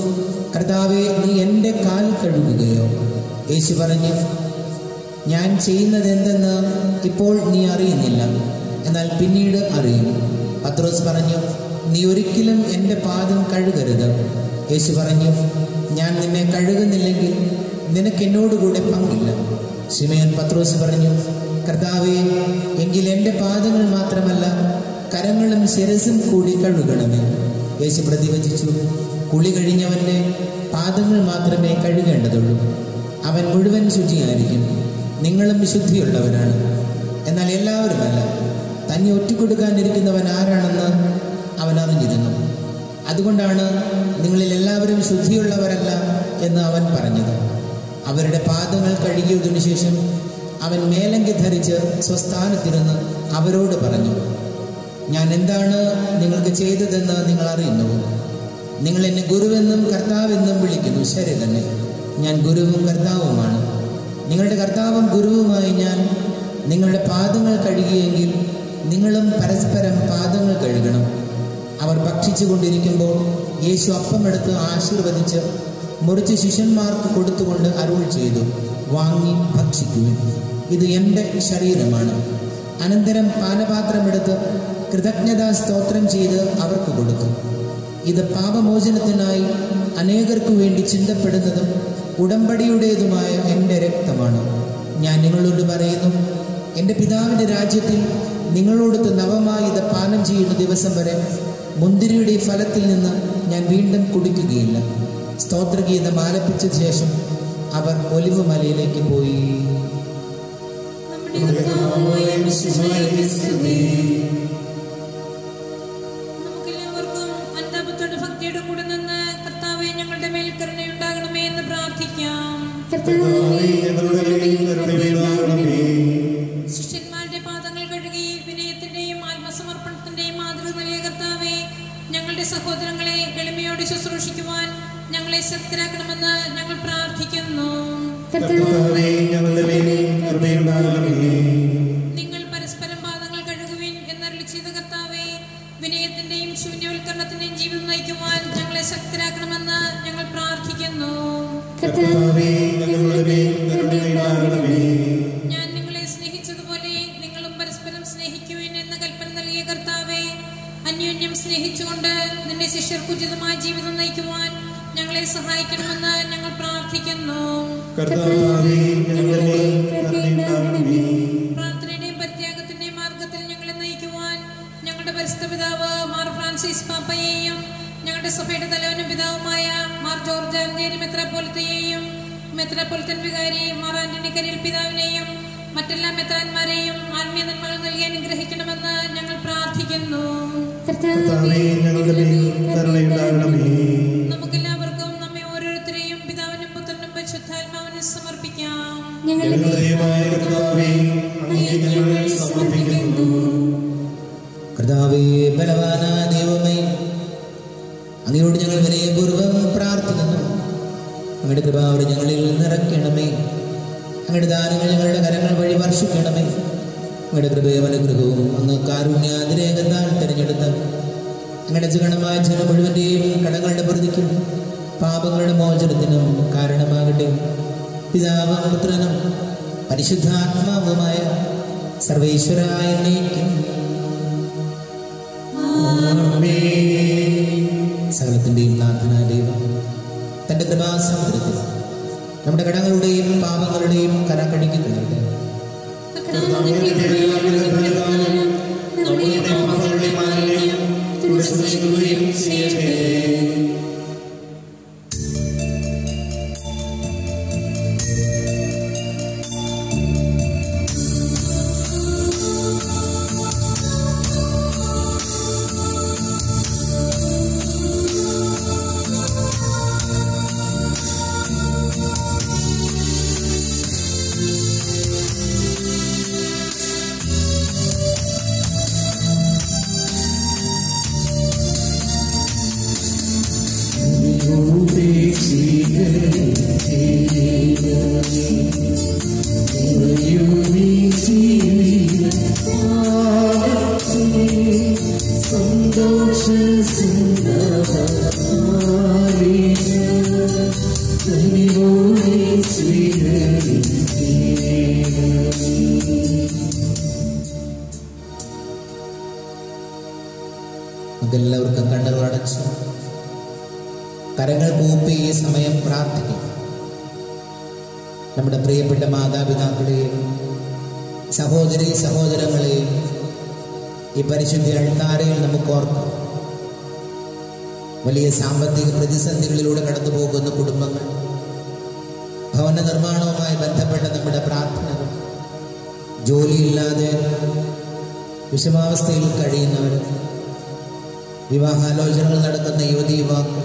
കർത്താവേ, നീ എൻ്റെ കാൽ കഴുകുകയോ? യേശു പറഞ്ഞു, ഞാൻ ചെയ്യുന്നത് എന്തെന്ന് ഇപ്പോൾ നീ അറിയുന്നില്ല, എന്നാൽ പിന്നീട് അറിയും. പത്രോസ് പറഞ്ഞു, നീ ഒരിക്കലും എൻ്റെ പാദം കഴുകരുത്. യേശു പറഞ്ഞു, ഞാൻ നിന്നെ കഴുകുന്നില്ലെങ്കിൽ നിനക്ക് എന്നോടുകൂടെ പങ്കില്ല. ശിമയോൻ പത്രോസ് പറഞ്ഞു, കർത്താവേ, എങ്കിൽ എൻ്റെ പാദങ്ങൾ മാത്രമല്ല കരങ്ങളും ശിരസും കൂടി കഴുകണമേ. യേശു പ്രതിവചിച്ചു, കുളി കഴിഞ്ഞവൻ്റെ പാദങ്ങൾ മാത്രമേ കഴുകേണ്ടതുള്ളൂ, അവൻ മുഴുവൻ ശുചിയായിരിക്കും. നിങ്ങളും വിശുദ്ധിയുള്ളവരാണ്, എന്നാൽ എല്ലാവരുമല്ല. തന്നെ ഒറ്റിക്കൊടുക്കാനിരിക്കുന്നവൻ ആരാണെന്ന് അവൻ അറിഞ്ഞിരുന്നു. അതുകൊണ്ടാണ് നിങ്ങളിൽ എല്ലാവരും ശുദ്ധിയുള്ളവരല്ല എന്ന് അവൻ പറഞ്ഞത്. അവരുടെ പാദങ്ങൾ കഴുകിയതിനു ശേഷം അവൻ മേലങ്കി ധരിച്ച് സ്വസ്ഥാനത്തിരുന്ന് അവരോട് പറഞ്ഞു, ഞാൻ എന്താണ് നിങ്ങൾക്ക് ചെയ്തതെന്ന് നിങ്ങൾ അറിയുന്നുവോ? നിങ്ങൾ എന്നെ ഗുരുവെന്നും കർത്താവെന്നും വിളിക്കുന്നു. ശരി തന്നെ, ഞാൻ ഗുരുവും കർത്താവുമാണ്. നിങ്ങളുടെ കർത്താവും ഗുരുവുമായി ഞാൻ നിങ്ങളുടെ പാദങ്ങൾ കഴുകിയെങ്കിൽ നിങ്ങളും പരസ്പരം പാദങ്ങൾ കഴുകണം. അവർ ഭക്ഷിച്ചു കൊണ്ടിരിക്കുമ്പോൾ യേശു അപ്പമെടുത്ത് ആശീർവദിച്ച് മുറിച്ച് ശിഷ്യന്മാർക്ക് കൊടുത്തുകൊണ്ട് അരുൾ ചെയ്തു, വാങ്ങി ഭക്ഷിക്കുവിൻ, ഇത് എൻ്റെ ശരീരമാണ്. അനന്തരം പാനപാത്രമെടുത്ത് കൃതജ്ഞതാ സ്തോത്രം ചെയ്ത് അവർക്ക് കൊടുത്തു. ഇത് പാപമോചനത്തിനായി അനേകർക്കു വേണ്ടി ചിന്തപ്പെടുന്നതും ഉടമ്പടിയുടേതുമായ എൻ്റെ രക്തമാണ്. ഞാൻ നിങ്ങളോട് പറയുന്നു, എൻ്റെ പിതാവിൻ്റെ രാജ്യത്തിൽ നിങ്ങളോടൊത്ത് നവമായി ഇത് പാനം ചെയ്യുന്ന ദിവസം വരെ മുന്തിരിയുടെ ഫലത്തിൽ നിന്ന് ഞാൻ വീണ്ടും കുടിക്കുകയില്ല. സ്തോത്രഗീതം ആലപിച്ച ശേഷം അവർ ഒലിവ് മലയിലേക്ക് പോയി. നമുക്കെല്ലാവർക്കും അന്താപത്തോട് ഭക്തിയുടെ കൂടെ നിന്ന് കർത്താവേ, ഞങ്ങളുടെ മേൽ കരുണയുണ്ടാകണമേ എന്ന് പ്രാർത്ഥിക്കാം. ശിഷ്യന്മാരുടെ പാദങ്ങൾ കഴുകി വിനയത്തിന്റെയും ആത്മസമർപ്പണത്തിന്റെയും മാതൃക നൽകിയ കർത്താവേ, ഞങ്ങളുടെ സഹോദരങ്ങളെ എളിമയോടെ ശുശ്രൂഷിക്കുവാൻ ഞങ്ങളെ ശക്തരാക്കണമെന്ന് ഞങ്ങൾ പ്രാർത്ഥിക്കുന്നു. നിങ്ങൾ പരസ്പരം പാദങ്ങൾ കഴുകുവിൻ എന്നരുളി ചെയ്ത കർത്താവേ, വിനയത്തിന്റെയും ശൂന്യവൽക്കരണത്തിന്റെയും ജീവിതം നയിക്കുവാൻ ഞങ്ങളെ ശക്തരാക്കണമെന്ന് ഞങ്ങൾ പ്രാർത്ഥിക്കുന്നു. ഞാൻ നിങ്ങളെ സ്നേഹിച്ചതുപോലെ നിങ്ങളും പരസ്പരം സ്നേഹിക്കുവിൻ എന്ന കൽപ്പന നൽകിയ കർത്താവേ, അന്യോന്യം സ്നേഹിച്ചുകൊണ്ട് നിന്റെ ശിഷ്യർക്ക് ഉചിതമായ ജീവിതം നയിക്കുവാൻ ഞങ്ങളെ സഹായിക്കണമെന്ന് ഞങ്ങൾ പ്രാർത്ഥിക്കുന്നു. പ്രാർത്ഥനയുടെയും പരിത്യാഗത്തിന്റെയും മാർഗത്തിൽ ഞങ്ങളെ നയിക്കുവാൻ ഞങ്ങളുടെ പരിശുദ്ധ പിതാവ് മാർ ഫ്രാൻസിസ് പാപ്പയെയും ഞങ്ങളുടെ സഭയുടെ തലവനും പിതാവുമായ മാർ ജോർജ് ആൽഗേരി മെത്രാപ്പൊലിത്തയെയും മെത്രാപ്പൊലിത്തൻ വികാരി മാർ ആന്റണി കരിൽ പിതാവിനെയും മറ്റെല്ലാ മെത്രാന്മാരെയും ആത്മീയ നന്മകൾ നൽകി അനുഗ്രഹിക്കണമെന്ന് ഞങ്ങൾ പ്രാർത്ഥിക്കുന്നു. നമുക്കെല്ലാവർക്കും നമ്മെ ഓരോരുത്തരെയും പിതാവിനും പുത്രനും പരിശുദ്ധാത്മാവിനും സമർപ്പിക്കാം. കർത്താവേ, ബലവാനായ ദൈവമേ, അങ്ങയോട് ഞങ്ങൾ വിനയപൂർവ്വം പ്രാർത്ഥിക്കുന്നു. അങ്ങയുടെ കൃപാവരെ ഞങ്ങളിൽ നിറയ്ക്കണമേ. അങ്ങയുടെ ദാനങ്ങൾ ഞങ്ങളുടെ കരങ്ങൾ വഴി വർഷിക്കണമേ. അങ്ങയുടെ കൃപയും അനുഗ്രഹവും അങ്ങ് കാരുണ്യാതിരേകത്താൽ തിരഞ്ഞെടുത്ത അങ്ങയുടെ ജഗണമായ ജനം മുഴുവൻ്റെയും കടങ്ങളുടെ പ്രതിക്കും പാപങ്ങളുടെ മോചനത്തിനും കാരണമാകട്ടെ. പിതാവും പുത്രനും പരിശുദ്ധാത്മാവുമായ സർവേശ്വരായ എന്നേക്കും സകലത്തിൻ്റെയും നാഥനായ ദൈവം തൻ്റെ കൃപാസമുദ്രത്തിൽ നമ്മുടെ കടങ്ങളുടെയും പാപങ്ങളുടെയും കര കഴുകിക്കളയട്ടെ. നമുക്കെല്ലാവർക്കും കണ്ണുകൾ അടച്ച് കരങ്ങൾ കൂപ്പി ഈ സമയം പ്രാർത്ഥിക്കും. നമ്മുടെ പ്രിയപ്പെട്ട മാതാപിതാക്കളെയും സഹോദരി സഹോദരങ്ങളെയും ഈ പരിശുദ്ധ അൾത്താരയിൽ നമുക്ക് ഓർക്കാം. വലിയ സാമ്പത്തിക പ്രതിസന്ധികളിലൂടെ കടന്നു പോകുന്ന കുടുംബങ്ങൾ, ഭവന നിർമ്മാണവുമായി ബന്ധപ്പെട്ട നമ്മുടെ പ്രാർത്ഥനകൾ, ജോലിയില്ലാതെ വിഷമാവസ്ഥയിൽ കഴിയുന്നവർ, വിവാഹാലോചനകൾ നടക്കുന്ന യുവതി യുവാക്കൾ,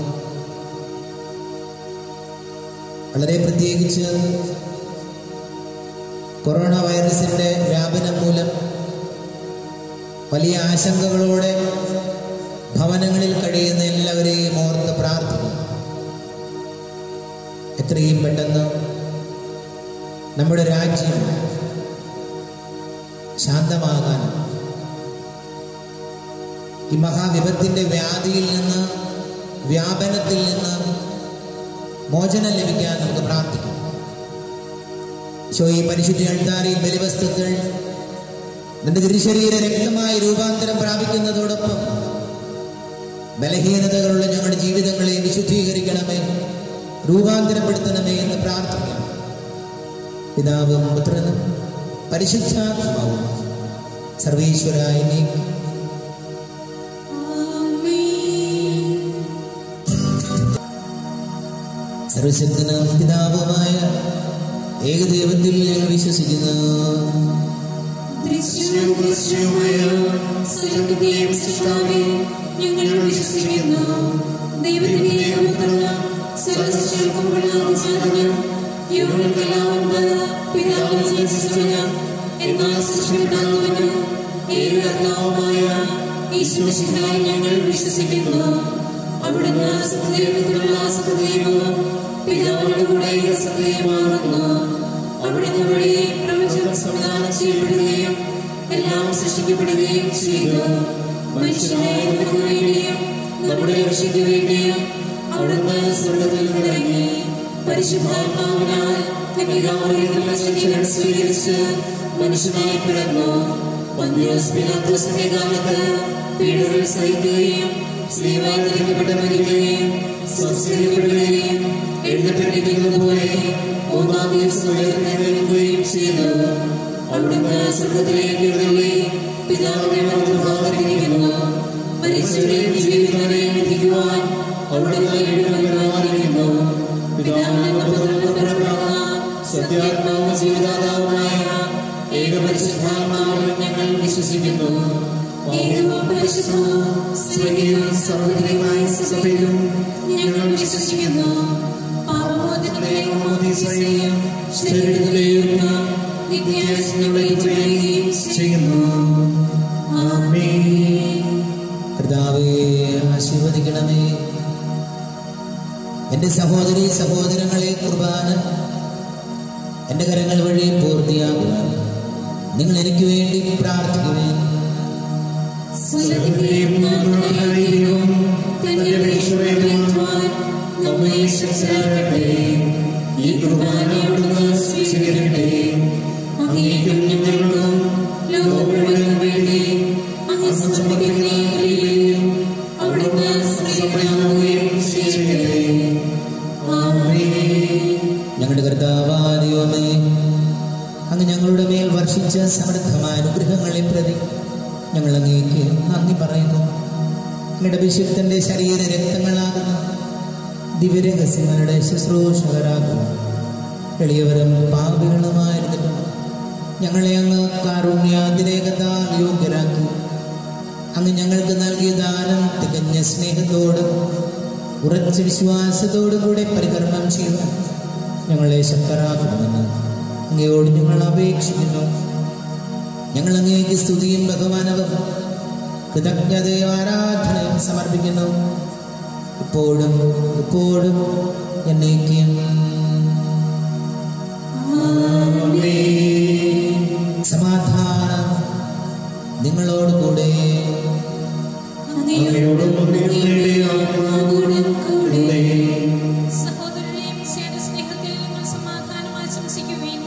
വളരെ പ്രത്യേകിച്ച് കൊറോണ വൈറസിന്റെ വ്യാപനം മൂലം വലിയ ആശങ്കകളോടെ ഭവനങ്ങളിൽ കഴിയുന്ന എല്ലാവരെയും ഓർത്ത് പ്രാർത്ഥിക്കും. എത്രയും പെട്ടെന്ന് നമ്മുടെ രാജ്യം ശാന്തമാകാൻ, ഈ മഹാവിപത്തിന്റെ വ്യാധിയിൽ നിന്ന്, വ്യാപനത്തിൽ നിന്ന് മോചനം ലഭിക്കാൻ നമുക്ക് പ്രാർത്ഥിക്കാം. ഈ പരിശുദ്ധ അൾത്താരയിൽ ബലിവസ്തുക്കൾ നിന്റെ തിരുശരീര രക്തമായി രൂപാന്തരം പ്രാപിക്കുന്നതോടൊപ്പം ബലഹീനതകളുള്ള ഞങ്ങളുടെ ജീവിതങ്ങളെ വിശുദ്ധീകരിക്കണമേ, രൂപാന്തരപ്പെടുത്തണമേ എന്ന് പ്രാർത്ഥിക്കാം. പിതാവും പുത്രനും പരിശുദ്ധാത്മാവും സർവീശ്വരായ നീക്കി സർവശക്തനും പിതാവുമായ ഏകദൈവത്തിൽ ഞങ്ങൾ വിശ്വസിക്കുന്നു. ഞങ്ങൾ വിശ്വസിക്കുന്നു. ദൈവത്തിന്റെ ഞങ്ങൾ വിശ്വസിക്കുന്നു. അവിടുന്ന് സത്യദൈവത്തിനുള്ള സത്യദൈവവും പിതാവിനോട് കൂടെ സത്യമാകുന്നു. അവിടുന്ന് വഴി പ്രപഞ്ചം സംവിധാനം ചെയ്യപ്പെടുകയും എല്ലാം സൃഷ്ടിക്കപ്പെടുകയും ചെയ്തു. മനുഷ്യനായ നമുക്ക് വേണ്ടിയും നമ്മുടെ രക്ഷയ്ക്ക് വേണ്ടിയും അവിടുന്ന് സ്വർഗ്ഗത്തിൽ ഇറങ്ങി പരിശുദ്ധാത്മാവിനാൽ കന്യകാമറിയത്തിൽ സ്വീകരിച്ച് മനുഷ്യനായി പിറന്നു. പന്തിയോസ് പീലാത്തോസിന്റെ കാലത്ത് പീഡകൾ സഹിക്കുകയും സ്ലീബായിൽ തറയ്ക്കപ്പെട്ട് മരിക്കുകയും സംസ്കരിക്കപ്പെടുകയും എഴുതപ്പെട്ടിരിക്കുന്നത് പോലെ മൂന്നാം ദിവസം ഉയർത്തെഴുന്നേൽക്കുകയും ചെയ്തു. അവിടുന്ന് സ്വർഗ്ഗത്തിലേക്ക് എഴുന്നള്ളി പിതാവിന്റെ വലത്തുഭാഗത്തിരിക്കുന്നു. മരിച്ചവരെയും ജീവിക്കുന്നവരെയും വിധിക്കുവാൻ അവിടുന്ന് എഴുന്നള്ളിയിരിക്കുന്നു. പിതാവിന്റെ പുത്രനായ സത്യാത്മാവും ജീവദാതാവുമായ ഏകപരിശുദ്ധാത്മാവിൽ ഞങ്ങൾ വിശ്വസിക്കുന്നു. സർവ്വത്രികമായ സഭയിലും ഞങ്ങൾ വിശ്വസിക്കുന്നു. കർത്താവേ, ആശീർവദിക്കണമേ. എന്റെ സഹോദരി സഹോദരങ്ങളെ, കുർബാന എന്റെ കരങ്ങൾ വഴി പൂർത്തിയാകുവാൻ നിങ്ങൾ എനിക്ക് വേണ്ടി പ്രാർത്ഥിക്കുവേൻ. ഈ കുർബാന സ്വീകരിക്കട്ടെ. അങ്ങേക്കും ഞങ്ങൾക്കും ലോകം മുഴുവനും വേണ്ടി അങ്ങ് സമർപ്പിക്കുന്ന അവിടുന്ന് സമർപ്പിക്കുകയും ചെയ്യട്ടെ. ഞങ്ങളുടെ കർത്താവായ ദൈവമേ, അങ്ങ് ഞങ്ങളുടെ മേൽ വർഷിച്ച സമൃദ്ധമായ അനുഗ്രഹങ്ങളെ പ്രതി ഞങ്ങൾ അങ്ങേക്ക് നന്ദി പറയുന്നു. അങ്ങയുടെ അഭിഷിക്തന്റെ ശരീര രക്തങ്ങളാകുന്ന ദിവ്യരഹസ്യങ്ങളുടെ ശുശ്രൂഷകരാകുക. എളിയവരും പാപികളുമായിരുന്നിട്ടും ഞങ്ങളെ അങ്ങ് കാരുണ്യാതിരേകതാൽ യോഗ്യരാക്കി. അങ്ങ് ഞങ്ങൾക്ക് നൽകിയ ദാനം തികഞ്ഞ സ്നേഹത്തോടും ഉറച്ച വിശ്വാസത്തോടും കൂടെ പരികർമ്മം ചെയ്യുവാൻ ഞങ്ങളെ ശക്തരാക്കണമെന്ന് അങ്ങയോട് ഞങ്ങൾ അപേക്ഷിക്കുന്നു. ഞങ്ങൾ അങ്ങേക്ക് സ്തുതിയും ബഹുമാനവും കൃതജ്ഞതയും ആരാധനയും സമർപ്പിക്കുന്നു, ഇപ്പോഴും എപ്പോഴും എന്നേക്കും. സമാധാനം നിങ്ങളോട് കൂടെ. സഹോദരനെയും സ്നേഹത്തിൽ നിങ്ങൾ സമാധാനം ആശംസിക്കുവേൻ.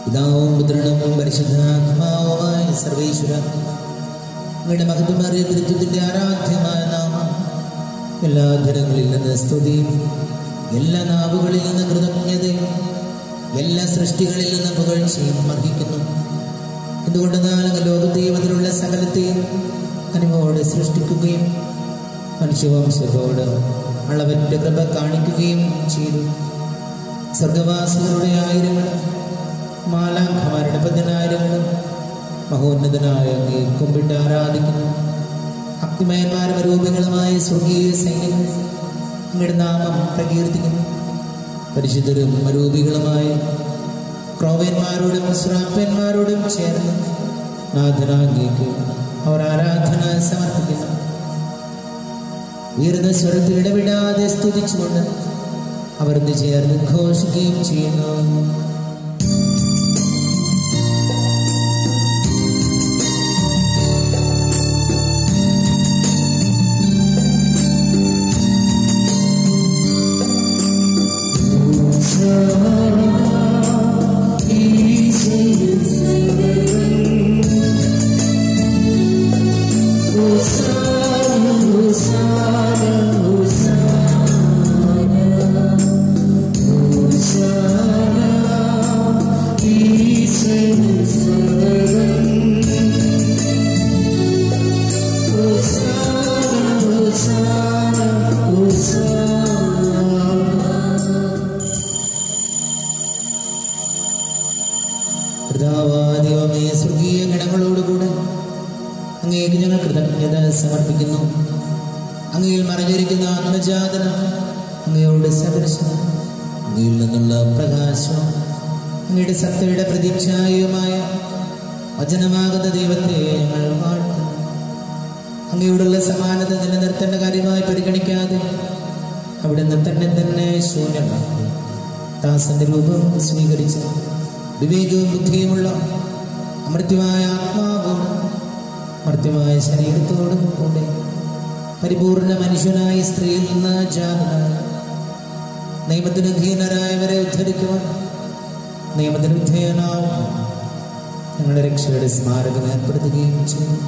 പിതാവും പുത്രനും പരിശുദ്ധാത്മാവുമായ സർവേശ്വര അങ്ങയുടെ മഹത്വമേറിയ തൃത്വത്തിന്റെ ആരാധ്യമായ നാമം എല്ലാ ജനങ്ങളിൽ നിന്ന് സ്തുതിയും എല്ലാ നാവുകളിൽ നിന്ന് കൃതജ്ഞതയും എല്ലാ സൃഷ്ടികളിൽ നിന്ന് പുകഴ്ചയും അർഹിക്കുന്നു. എന്തുകൊണ്ടെന്നാൽ ലോകത്തെയും അതിലുള്ള സകലത്തെയും അനുഭവോടെ സൃഷ്ടിക്കുകയും മനുഷ്യവംശത്തോട് അളവറ്റ കൃപ കാണിക്കുകയും ചെയ്തു. സ്വർഗവാസികളുടെ ആയിരങ്ങളും മാലാഖമാരുടെ പതിനായിരങ്ങളും മഹോന്നതനായ അങ്ങയെ കുമ്പിട്ട് ആരാധിക്കുന്നു. അഗ്നിമയന്മാരും അരൂപികളുമായ സ്വർഗീയ സൈന്യങ്ങൾ അങ്ങയുടെ നാമം പ്രകീർത്തിക്കുന്നു. പരിശുദ്ധരും അരൂപികളുമായ ക്രോവന്മാരോടും ശ്രാപ്പന്മാരോടും ചേർന്ന് നാഥനാംഗേക്ക് അവർ ആരാധന സമർപ്പിക്കുന്നു. ഉയർന്ന സ്വരത്തിൽ ഇടവിടാതെ സ്തുതിച്ചുകൊണ്ട് അവർ ചേർന്ന് ഘോഷിക്കുകയും ചെയ്യുന്നു. സ്വർഗീയ ഗണങ്ങളോടുകൂടെ അങ്ങേക്ക് ഞങ്ങൾ കൃതജ്ഞത സമർപ്പിക്കുന്നു. അങ്ങയിൽ മറഞ്ഞിരിക്കുന്ന ആത്മജാതനം, അങ്ങയോട് സദൃശം, അങ്ങയിൽ നിന്നുള്ള പ്രകാശം, അങ്ങയുടെ സത്തയുടെ പ്രതിച്ഛായയുമായ വചനമാകുന്ന ദൈവത്തെ ഞങ്ങൾ വാഴ്ത്തുന്നു. അങ്ങയോടുള്ള സമാനത നിലനിർത്തേണ്ട കാര്യമായി പരിഗണിക്കാതെ അവിടുന്ന് തന്നെ ശൂന്യമാക്കി ദാസന്റെ രൂപം സ്വീകരിച്ച് വിവേകവും ബുദ്ധിയുമുള്ള അമർത്യമായ ആത്മാവോടും മർത്യമായ ശരീരത്തോടും കൂടെ പരിപൂർണ മനുഷ്യനായി സ്ത്രീയിൽ നിന്ന് ജാതനായി നിയമത്തിന് അധീനരായവരെ ഉദ്ധരിക്കുവാൻ നിയമത്തിന് വിധേയനാവും ഞങ്ങളുടെ രക്ഷയുടെ സ്മാരകം ഏർപ്പെടുത്തുകയും ചെയ്തു.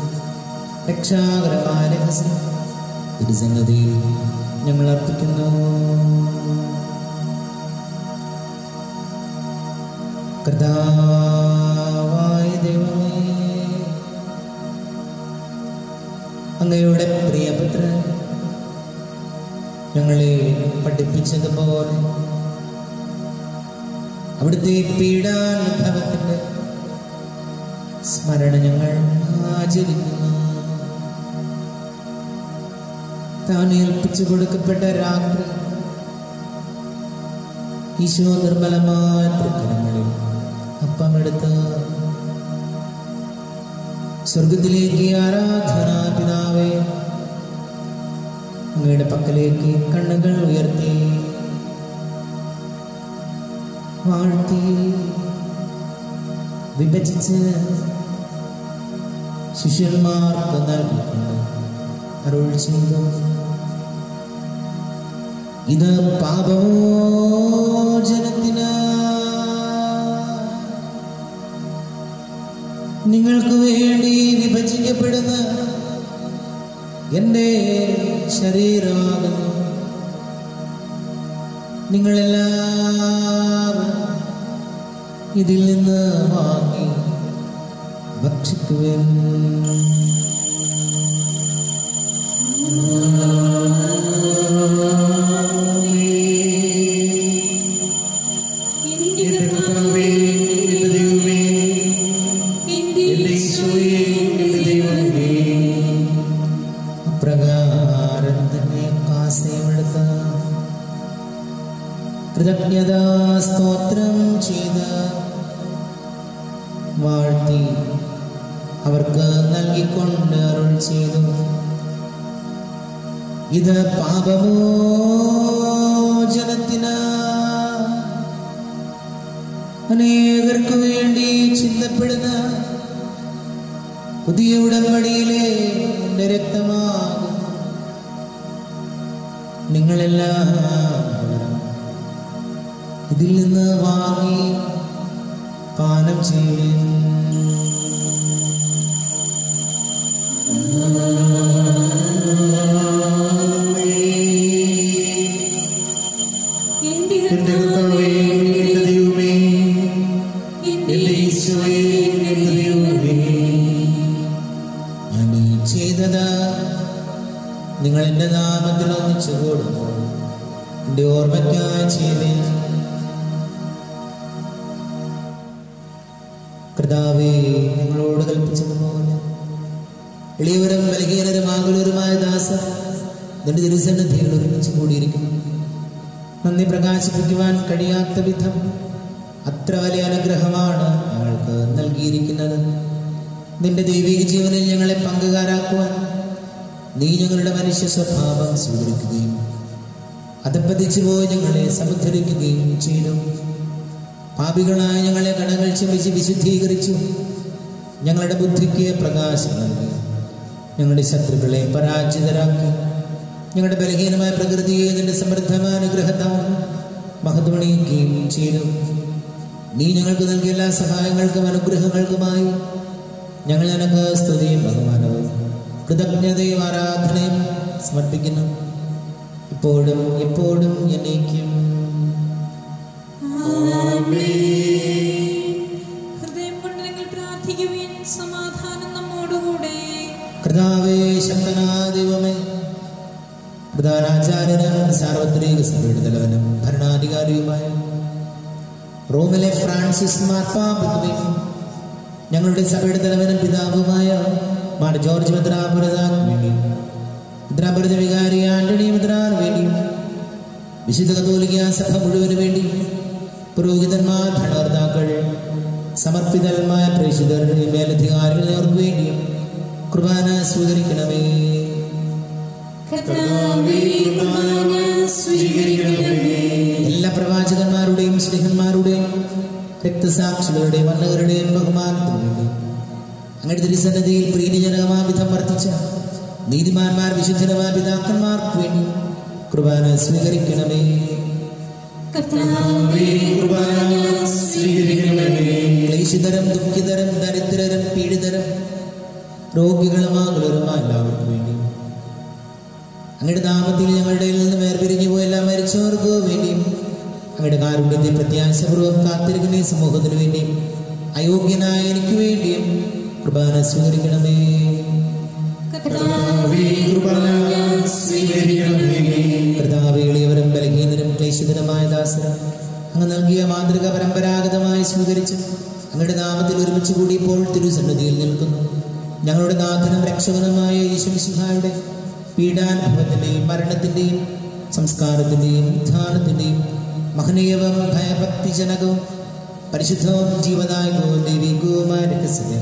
രക്ഷാകരമായ രഹസ്യം തിരുസന്നിധിയിൽ ഞങ്ങൾ അർപ്പിക്കുന്നു. കർത്താവ് ഞങ്ങളെ പഠിപ്പിച്ചതുപോലെ അവിടുത്തെ പീഡാനുഭവത്തിന്റെ സ്മരണ ഞങ്ങൾ ആചരിക്കുന്നു. താൻ ഏൽപ്പിച്ചു കൊടുക്കപ്പെട്ട രാത്രി ഈശോ നിർമ്മലമായ തൃക്കരങ്ങളിൽ അപ്പമെടുത്ത് സ്വർഗത്തിലേക്ക് ആരാധനാ പിതാവേ അങ്ങയുടെ പക്കലേക്ക് കണ്ണുകൾ ഉയർത്തി വാഴ്ത്തി വിഭജിച്ച് ശിഷ്യന്മാർക്ക് നൽകിക്കൊണ്ട് അരുൾ ചെയ്തു, ഇത് പാപമോചനത്തിന് നിങ്ങൾക്ക് വേണ്ടി വിഭജിക്കപ്പെടുന്ന എൻ്റെ ശരീരമാകുന്നു. നിങ്ങളെല്ലാവരും ഇതിൽ നിന്ന് വാങ്ങി ഭക്ഷിക്കുവിൻ. അപ്രകാരം തന്നെ കാസയുമെടുത്ത് കൃതജ്ഞതാ സ്തോത്രം ചെയ്ത് വാഴ്ത്തി അവർക്ക് നൽകിക്കൊണ്ട് അരുൾ ചെയ്തു, ഇത് പാപമോചനത്തിന് അനേകർക്ക് വേണ്ടി ചിന്തപ്പെടുന്ന പുതിയ ഉടമ്പടിയിലെ എൻ്റെ രക്തമാകും. നിങ്ങളെല്ലാവരും ഇതിൽ നിന്ന് വാങ്ങി പാനം ചെയ്യുവിൻ. ചെയ്തത് നിങ്ങൾ എൻ്റെ നാമത്തിൽ ഒന്നിച്ചു കൂടുന്നു എൻ്റെ ഓർമ്മയ്ക്കായി ചെയ്യുവിൻ. കർത്താവേ, ഞങ്ങളോട് കൽപ്പിച്ചതുപോലെ എളിയവരും ബലഹീനരും ആകുലരുമായ ദാസർ നിന്റെ തിരുസന്നിധിയിൽ ഒരുമിച്ച് കൂടിയിരിക്കുന്നു. നന്ദി പ്രകാശിപ്പിക്കുവാൻ കഴിയാത്ത വിധം അത്ര വലിയ അനുഗ്രഹമാണ് ഞങ്ങൾക്ക് നൽകിയിരിക്കുന്നത്. നിന്റെ ദൈവിക ജീവനിൽ ഞങ്ങളെ പങ്കുകാരാക്കുവാൻ നീ ഞങ്ങളുടെ മനുഷ്യ സ്വഭാവം സ്വീകരിക്കുകയും അധപ്പതിച്ചു പോയി ഞങ്ങളെ സമുദ്ധരിക്കുകയും ചെയ്തു. പാപികളായ ഞങ്ങളെ കടങ്ങൾ ക്ഷമിച്ച് വിശുദ്ധീകരിച്ചു. ഞങ്ങളുടെ ബുദ്ധിക്ക് പ്രകാശം നൽകി. ഞങ്ങളുടെ ശത്രുക്കളെ പരാജിതരാക്കി. ഞങ്ങളുടെ ബലഹീനമായ പ്രകൃതിയെ നിന്റെ സമൃദ്ധമായ അനുഗ്രഹത്താൽ മഹത്വണിയിക്കുകയും ചെയ്തു. നീ ഞങ്ങൾക്ക് നൽകിയ എല്ലാ സഹായങ്ങൾക്കും അനുഗ്രഹങ്ങൾക്കുമായി ഞങ്ങൾ നിനക്ക് സ്തുതിയും ബഹുമാനവും കൃതജ്ഞതയും ആരാധനയും സമർപ്പിക്കുന്നു, ഇപ്പോഴും എപ്പോഴും എന്നേക്കും. ഹൃദയം കൊണ്ട് നിങ്ങൾ പ്രാർത്ഥിക്കുവിൻ. സമാധാനം നമ്മോടുകൂടെ. കർത്താവേ, ശക്തനായ ദൈവമേ, പ്രധാനാചാര്യനും സാർവത്രിക സഭയുടെ തലവനും ഭരണാധികാരിയുമായ റോമിലെ ഫ്രാൻസിസ് മാർപ്പാപ്പയ്ക്ക് ഞങ്ങളുടെ സഭയുടെ തലവനും പിതാവുമായ മാർ ജോർജ് മെത്രാപൊലീത്താന് വേണ്ടിയും മെത്രാപൊലീത്ത വികാരി ആന്റണി മെത്രാന് വേണ്ടിയും വിശുദ്ധ കത്തോലിക്ക സഭ മുഴുവന് വേണ്ടി പുരോഹിതന്മാർ, ഭരണകർത്താക്കൾ, സമർപ്പിതന്മാർ, പ്രേക്ഷിതർ, മേലധികാരികൾ എന്നിവർക്ക് വേണ്ടിയും കുർബാന സ്വീകരിക്കണമേ. എല്ലാ പ്രവാചകന്മാരുടെയും സ്നേഹന്മാരുടെയും രക്തസാക്ഷികളുടെയും വന്നവരുടെയും ബഹുമാനത്തിനു വേണ്ടി അങ്ങയുടെ തിരുസന്നിധിയിൽ പ്രീതിജനകമാവിധം വർദ്ധിച്ച നീതിമാന്മാർ, വിശുദ്ധരമായ പിതാക്കന്മാർക്ക് വേണ്ടി കുർബാന സ്വീകരിക്കണമേ. ക്ലേശിതരും ദുഃഖിതരും ദരിദ്രരും പീഡിതരും രോഗികളുമാകുലരുമായ എല്ലാവർക്കും വേണ്ടി അങ്ങയുടെ നാമത്തിൽ ഞങ്ങളുടെ നിന്ന് വേർപിരിഞ്ഞു പോയെല്ലാം മരിച്ചവർക്ക് വേണ്ടിയും അങ്ങയുടെ കാരുണ്യത്തെ പ്രത്യാശപൂർവ്വം കാത്തിരിക്കുന്ന ഈ സമൂഹത്തിന് വേണ്ടിയും അയോഗ്യനായ എനിക്ക് വേണ്ടിയും കുർബാന സ്വീകരിക്കണമേ. കർത്താവേ, ശുദ്ധമായ ദാസര അങ്ങ് നൽകിയ മാതൃക പരമ്പരാഗതമായി സ്വീകരിച്ച് അങ്ങയുടെ നാമത്തിൽ ഒരുമിച്ച് കൂടി ഇപ്പോൾ തിരുസന്നിധിയിൽ നിൽക്കുന്നു. ഞങ്ങളുടെ നാഥനും രക്ഷകനുമായ യേശുമിശിഹായുടെ പീഡാനുഭവത്തിൻ്റെയും മരണത്തിൻ്റെയും സംസ്കാരത്തിൻ്റെയും ഉത്ഥാനത്തിൻ്റെയും മഹനീയവും ഭയഭക്തിജനകവും പരിശുദ്ധവും ജീവദായകവും ദൈവികവുമായ രഹസ്യത്തെ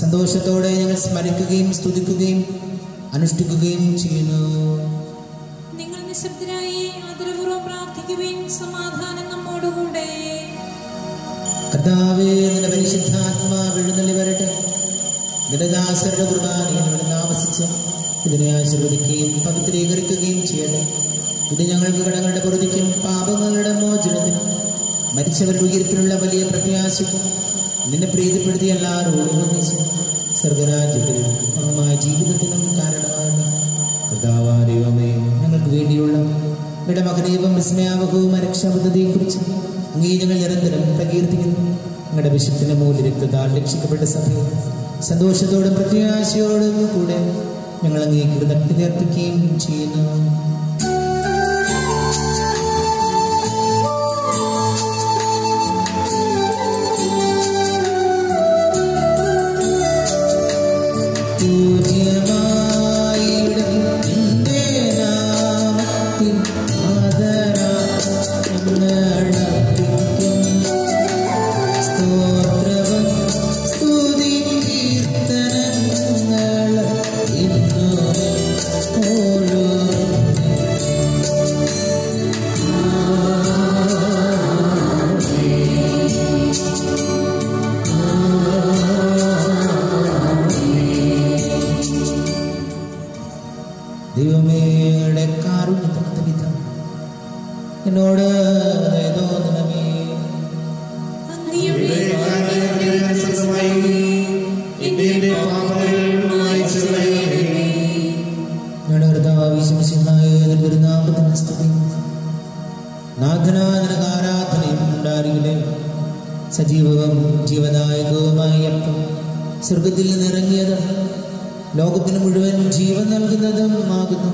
സന്തോഷത്തോടെ ഞങ്ങൾ സ്മരിക്കുകയും സ്തുതിക്കുകയും അനുഷ്ഠിക്കുകയും ചെയ്യുന്നു. നിങ്ങൾ നിശബ്ദരായി ആദരപൂർവ്വം പ്രാർത്ഥിക്കുവിൻ. സമാധാനം നമ്മോടുകൂടെ. കർത്താവേ, നിന്റെ പരിശുദ്ധാത്മാവ് എഴുന്നള്ളി വരട്ടെ. നിന്റെ ദാസരുടെ കുർബാനയോട് താമസിച്ച് ഇതിനെ ആശീർവദിക്കുകയും പവിത്രീകരിക്കുകയും ചെയ്യട്ടെ. ഇത് ഞങ്ങൾക്ക് കടങ്ങളുടെ പൊറുതിക്കും പാപങ്ങളുടെ മോചനത്തിനും മരിച്ചവരുടെ ഉയർപ്പിനുള്ള വലിയ പ്രത്യാശയ്ക്കും നിന്നെ പ്രീതിപ്പെടുത്തിയ എല്ലാവരോടും ഒന്നിച്ച് സ്വർഗരാജ്യത്തിൽ മഹമായ ജീവിതത്തിനും കാരണമാണ്. കർത്താവായ ദൈവമേ, ഞങ്ങൾക്ക് വേണ്ടിയുള്ള ഇവിടെ മകനീയവും വിസ്മയാവകവും രക്ഷാപദ്ധതിയെക്കുറിച്ച് അങ്ങേ ഞങ്ങൾ നിരന്തരം പ്രകീർത്തിക്കുന്നു. ഞങ്ങളുടെ വിശുദ്ധന്റെ മൂല്യ രക്തത്താൽ രക്ഷിക്കപ്പെട്ട സഭയിൽ സന്തോഷത്തോടും പ്രത്യാശയോടും കൂടെ ഞങ്ങൾ അങ്ങേ കൃതജ്ഞത അർപ്പിക്കുകയും ചെയ്യുന്നു. ദൈവമേയുടെ കാരുണ്യത്തിനു വിധം എന്നോട് തോന്നണമേ. ഞങ്ങളുടെ കർത്താവായ യേശുമിശിഹായുടെ തിരുനാമത്തിന് സ്തുതി. നാഥനായ നിനക്ക് ആരാധനയും ഉണ്ടായിരിക്കട്ടെ. സജീവവും ജീവദായകവുമായ അപ്പം സ്വർഗത്തിൽ നിന്നിറങ്ങിയതും ലോകത്തിന് മുഴുവൻ ജീവൻ നൽകുന്നതും ആകുന്നു.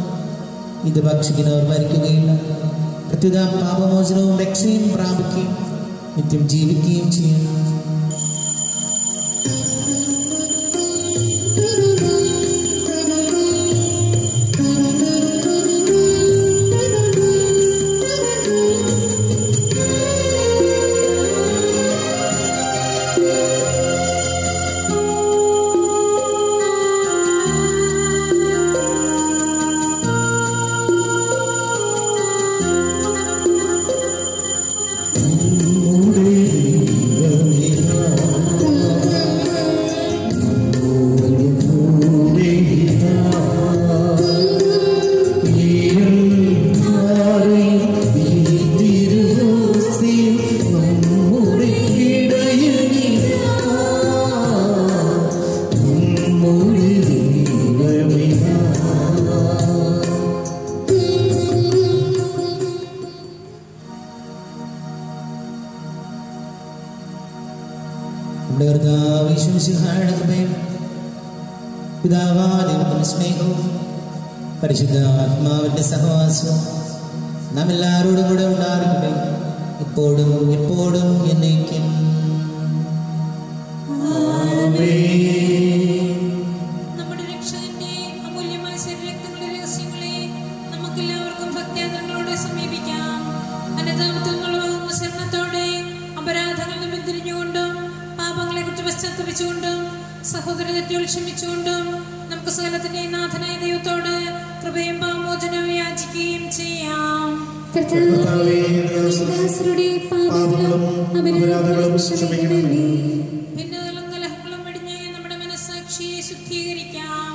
ഇത് ഭക്ഷിക്കുന്നവർ മരിക്കുകയില്ല, പ്രത്യുത പാപമോചനവും രക്ഷയും പ്രാപിക്കുകയും നിത്യം ജീവിക്കുകയും ചെയ്യും. പിതാവാദിവത്തിന്റെ സ്നേഹവും പരിശുദ്ധ ആത്മാവിന്റെ സഹവാസവും നാം എല്ലാവരോടും കൂടെ ഉണ്ടായിരിക്കട്ടെ, ഇപ്പോഴും എപ്പോഴും എന്നേക്കും. നമ്മുടെ രക്ഷകന്റെ അമൂല്യമായ ശരീരങ്ങളുടെ രഹസ്യങ്ങളെ നമുക്കെല്ലാവർക്കും ഭക്ത്യാദരങ്ങളോടെ സമീപിക്കാം. അനുതാപത്തിൽ നിന്നുള്ള ശരണത്തോടെ അപരാധങ്ങളിൽ നിന്ന് പിന്തിരിഞ്ഞുകൊണ്ടും പാപങ്ങളെ കുറിച്ച് പശ്ചാത്തപിച്ചുകൊണ്ടും സഹോദര തെറ്റുകൾ ക്ഷമിച്ചുകൊണ്ടും നമുക്ക് സകലത്തിന്റെ നാഥനായ ദൈവത്തോട് കൃപയും പാപമോചനവും യാചിക്കുകയും ചെയ്യാം. ഭിന്നതകളും കലഹങ്ങളും വെടിഞ്ഞ് നമ്മുടെ മനസ്സാക്ഷിയെ ശുദ്ധീകരിക്കാം.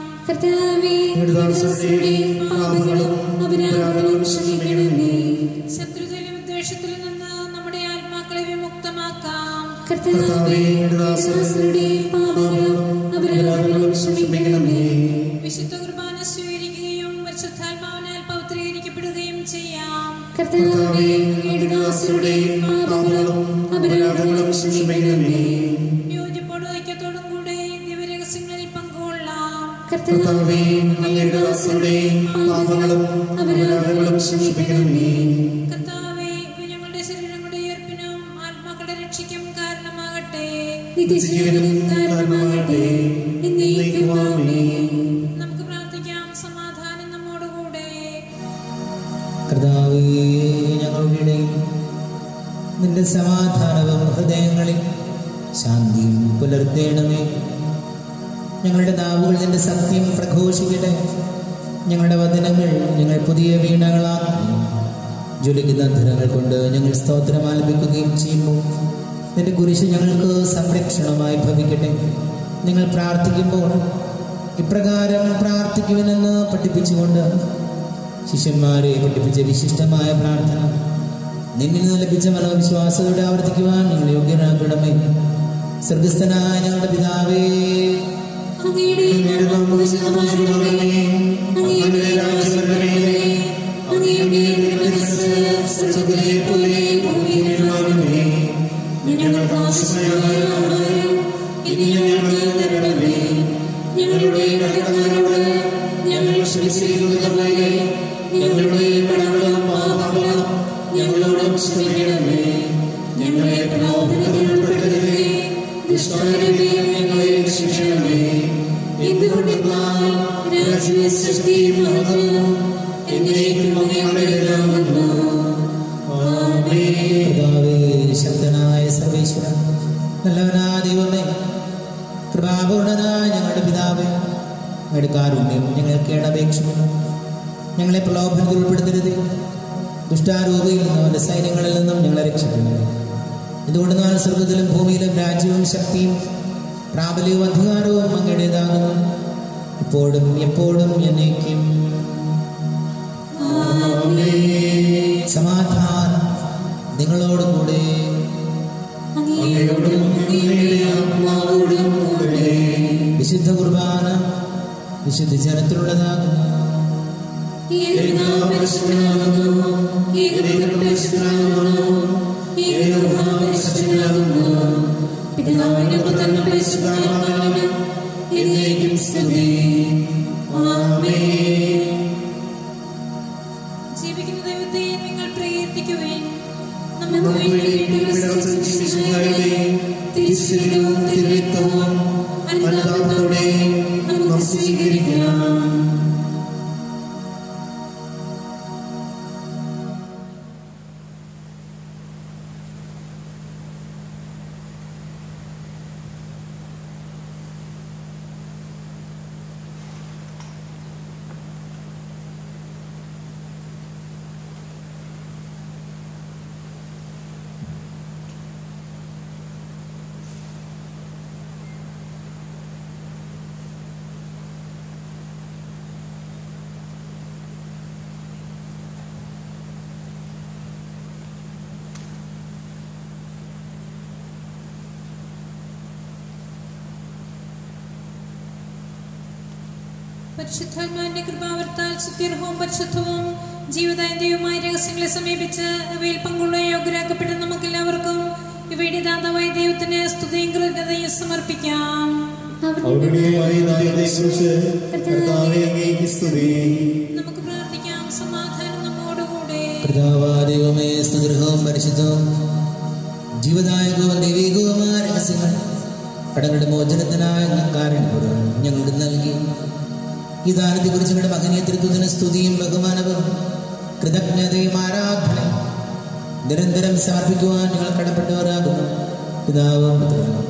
ശത്രുതയിലും വിദ്വേഷത്തിലും നിന്ന് നമ്മുടെ ആത്മാക്കളെ വിമുക്തമാക്കാം. വിശുദ്ധ കുർബാന സ്വീകരിക്കുകയും പരിശുദ്ധാത്മാവിനാൽ പവിത്രീകരിക്കപ്പെടുകയും ചെയ്യാം. യോജിപ്പോടും ഐക്യത്തോടും കൂടെ ദിവ്യരഹസ്യങ്ങളിൽ പങ്കുകൊള്ളാം. കർത്താവേ, നിത്യജീവനും കാരണമാകട്ടെ. എന്നേക്കും ആമേൻ. നമുക്ക് പ്രാർത്ഥിക്കാം. സമാധാനം നമ്മോടുകൂടെ. കർത്താവേ, ഞങ്ങളുടെ ഇടയിൽ നിന്റെ സമാധാനവും ഹൃദയങ്ങളിൽ ശാന്തിയും പുലർത്തേണമേ. ഞങ്ങളുടെ നാവുകൾ നിന്റെ സത്യം പ്രഘോഷിക്കട്ടെ. ഞങ്ങളുടെ വചനങ്ങൾ ഞങ്ങൾ പുതിയ വീണകളാക്കുകയും ജ്വലിക്കുന്ന ധനങ്ങൾ കൊണ്ട് ഞങ്ങൾ സ്തോത്രം ആലപിക്കുകയും ചെയ്യുമ്പോൾ നിന്റെ കുരിശ് ഞങ്ങൾക്ക് സംരക്ഷണമായി ഭവിക്കട്ടെ. നിങ്ങൾ പ്രാർത്ഥിക്കുമ്പോൾ ഇപ്രകാരം പ്രാർത്ഥിക്കുമെന്ന് പഠിപ്പിച്ചുകൊണ്ട് ശിഷ്യന്മാരെ പഠിപ്പിച്ച വിശിഷ്ടമായ പ്രാർത്ഥന നിന്നിൽ നിന്ന് ലഭിച്ച മനോവിശ്വാസത്തോടെ ആവർത്തിക്കുവാൻ നിങ്ങൾ യോഗ്യരാക്കണമേ. സ്വർഗസ്ഥനായ ഞങ്ങളുടെ പിതാവേ, അങ്ങയുടെ നാമം പൂജിതമാകണമേ. അങ്ങയുടെ രാജ്യം വരണമേ. അങ്ങയുടെ തിരുമനസ്സ് സ്വർഗ്ഗത്തിലെ പോലെ ഭൂമിയിലുമാകണമേ. ഞങ്ങൾക്ക് ആവശ്യമായ ആഹാരം ഇന്ന് ഞങ്ങൾക്ക് തരണമേ. ഞങ്ങളുടെ കടക്കാരോട് ഞങ്ങൾ ക്ഷമിച്ചിരിക്കുന്നത് പോലെ ഞങ്ങളുടെ കടങ്ങളും പാപങ്ങളും ഞങ്ങളോടും ക്ഷമിക്കണമേ. ഞങ്ങളെ പ്രലോഭനത്തിൽ ഉൾപ്പെടുത്തരുതേ. ദുഷ്ടാരൂപേ ഞങ്ങളെ രക്ഷിക്കണമേ. എന്തുകൊണ്ടെന്നാൽ രാജ്യവും ശക്തിയും മഹത്വവും എന്നേക്കും അങ്ങയുടേതാകുന്നു. ആമേൻ. പിതാവേ, ശക്തനായ സർവേശ്വരൻ, നല്ലവനായ ദൈവമേ, കൃപാപൂർണനായ ഞങ്ങളുടെ പിതാവേ, അങ്ങയുടെ കാരുണ്യം ഞങ്ങൾ കേണപേക്ഷിക്കുന്നു. ഞങ്ങളെ പ്രലോഭനത്തിൽ ഉൾപ്പെടുത്തരുതേ. ദുഷ്ടാരൂപിയിൽ നിന്നും അവന്റെ സൈന്യങ്ങളിൽ നിന്നും ഞങ്ങളെ രക്ഷിക്കണമേ. എന്തുകൊണ്ട് നാൾ സ്വർഗത്തിലും ഭൂമിയിലും രാജ്യവും ശക്തിയും പ്രാബല്യവും അധികാരവും അങ്ങയുടേതാകുന്നു, ഇപ്പോഴും എപ്പോഴും എന്നേക്കും. സമാധാനം നിങ്ങളോടുകൂടെ. വിശുദ്ധ കുർബാന വിശുദ്ധ ജനത്തിലുള്ളതാകുന്നു. ജീവിക്കുന്ന ദൈവത്തെ നിങ്ങൾ പ്രകീർത്തിക്കുവിൻ. നമുക്ക് വേണ്ടി തിരുശരീരവും തിരുരക്തവും അനുതാപത്തോടെ നമുക്ക് സ്വീകരിക്കാം. പരിശുദ്ധാത്മാവിന്റെ കൃപാവർത്താൽ സുത്യർഹവും പരിശുദ്ധവും ജീവിതാന്ത്യവുമായ രഹസ്യങ്ങളെ സമീപിച്ച് അവയിൽ പങ്കുള്ള യോഗ്യരാക്കപ്പെട്ട നമുക്കെല്ലാവർക്കും ഇവയുടെ ദാതാവായ ദൈവത്തിന് സ്തുതിയും കൃതജ്ഞതയും സമർപ്പിക്കാം. നമുക്ക് പ്രാർത്ഥിക്കാം. സമാധാനം നമ്മോടുകൂടെ. ദൈവമേ, സ്തുതിർഹവും പരിശുദ്ധവും ജീവദായകവും ദൈവികവുമായ രഹസ്യങ്ങൾ കടങ്ങളുടെ മോചനത്തിനായ കാരണപൂർവ്വം ഞങ്ങൾക്ക് നൽകി ഈ ദാനത്തെക്കുറിച്ച് ഞങ്ങളുടെ മഹനീയത്വത്തിന് സ്തുതിയും ബഹുമാനവും കൃതജ്ഞതയും ആരാധനയും നിരന്തരം സമർപ്പിക്കുവാൻ ഞങ്ങൾ കടപ്പെട്ടവരാകുന്നു. പിതാവും പുത്രനും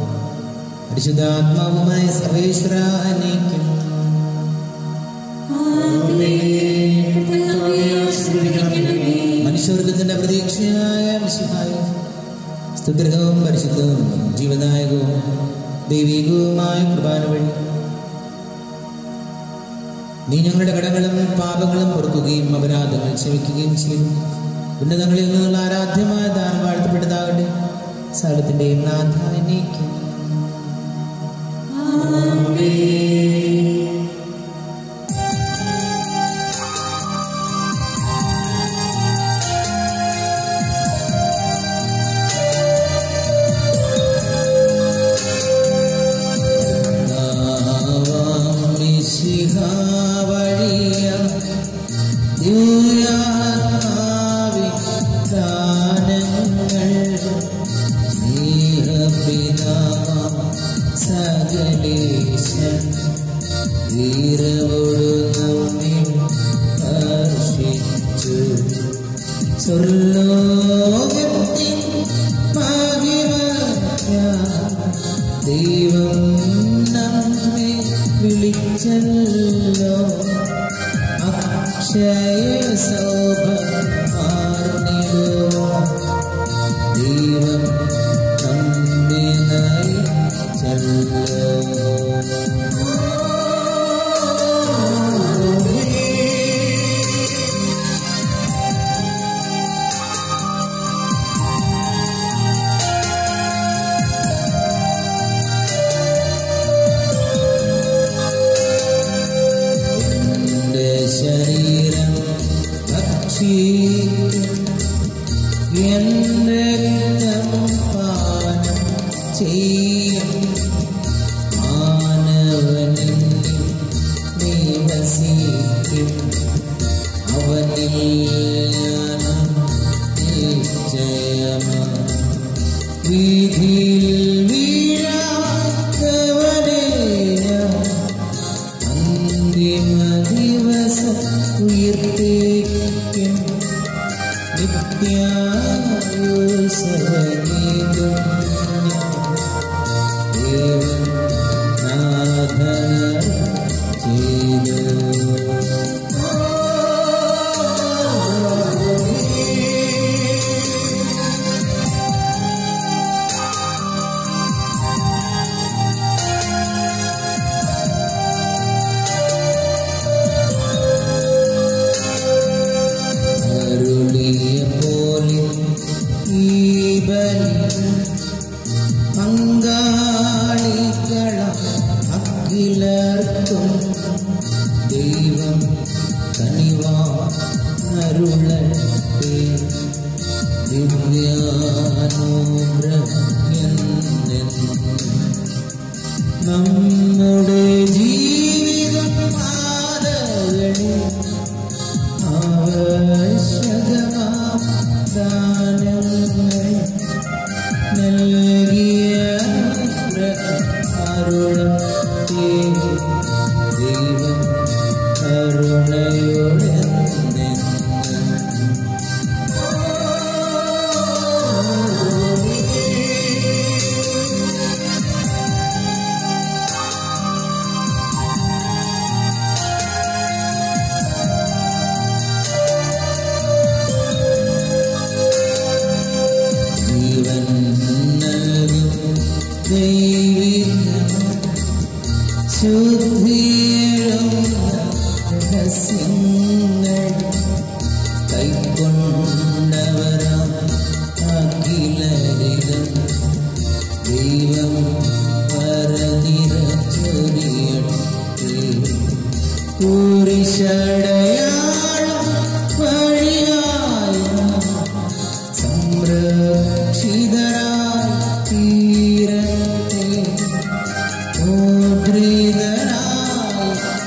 പരിശുദ്ധാത്മാവുമായ സർവേശ്വര എന്നേക്കും. മനുഷ്യവർഗത്തിന്റെ പ്രതീക്ഷയായ മിശിഹായും സ്തുതിർഹവും പരിശുദ്ധവും ജീവദായകവും ദൈവികവുമായ കുർബാന വഴി നീ ഞങ്ങളുടെ കടങ്ങളും പാപങ്ങളും പൊറുക്കുകയും അപരാധങ്ങൾ ക്ഷമിക്കുകയും ചെയ്യും. ഉന്നതങ്ങളിൽ നിന്നുള്ള ആരാധ്യമായ ദാനം വാഴ്ത്തപ്പെട്ടതാകട്ടെ. സകലത്തിന്റെയും നാഥ എന്നേക്കും. സ്നേഹപിതാ സർവേശൻ വീരവോടു നമ്മെ ഹർഷിച്ചു. സ്വർലോകത്തിൻ ദൈവം നമ്മെ വിളിച്ചല്ലോ. അക്ഷയ ശോഭ ദൈവം നമ്മെ നയിച്ചല്ലോ. ശരീരം ഭക്ഷിക്കും എന്റെ രക്തം പാനം ചെയ്യും. മാനവനിൽ നിവസിക്കും. അവനിൽ ഞാനും നിശ്ചയമാണ്. വീതിയിൽ വീഴാത്തവനെ അന്തിമ ദിവസം ഉയർത്തേക്കും. നിത്യായുസ്സവനീതും ദേവൻ നാഥനായി ചെയ്തു. പങ്കാളികള അഖിലർക്കും ദൈവം കനിവാരുളട്ടെ. ദിവ്യാനുഗ്രഹം നമ്മുടെ ജീവിതം പാതകളിൽ ആവശ്യകമാം ദാനങ്ങൾ നൽകിയ അരുളത്തെ. ദൈവം കരുണയോടെ ജീവൻ നൽകും ദൈവികം ശുദ്ധിയും രഹസ്യങ്ങൾ കൈക്കൊണ്ടവരാം അഖിലരിലും ദൈവം പരനിരച്ചൊരിയട്ടെ. കുരിശടയാളം വഴിയായി സംരക്ഷിതരായി തീരട്ടെ. മുദ്രിതരായി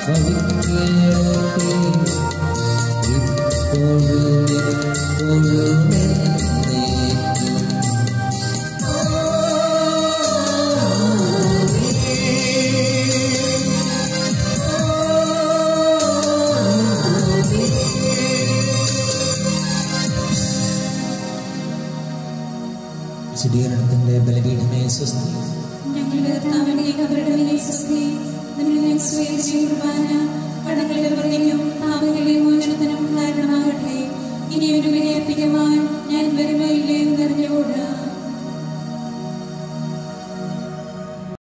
ഭവിക്കട്ടെ. ഇപ്പോഴും എപ്പോഴും എന്നേക്കും. ശുദ്ധീകരണത്തിന്റെ ബലപീഠമേ സ്വസ്തി. ഞങ്ങളുടെ കർത്താവിന്റെ കബറിടമേ സ്വസ്തി. ഞാൻ സ്വീകരിച്ച കുർബാന കടങ്ങളുടെ വർദ്ധനയും പാപങ്ങളുടെ മോചനത്തിനും കാരണമാകട്ടെ. ഇനി ഒരു ബലിയർപ്പിക്കുവാൻ ഞാൻ വരുമ്പോൾ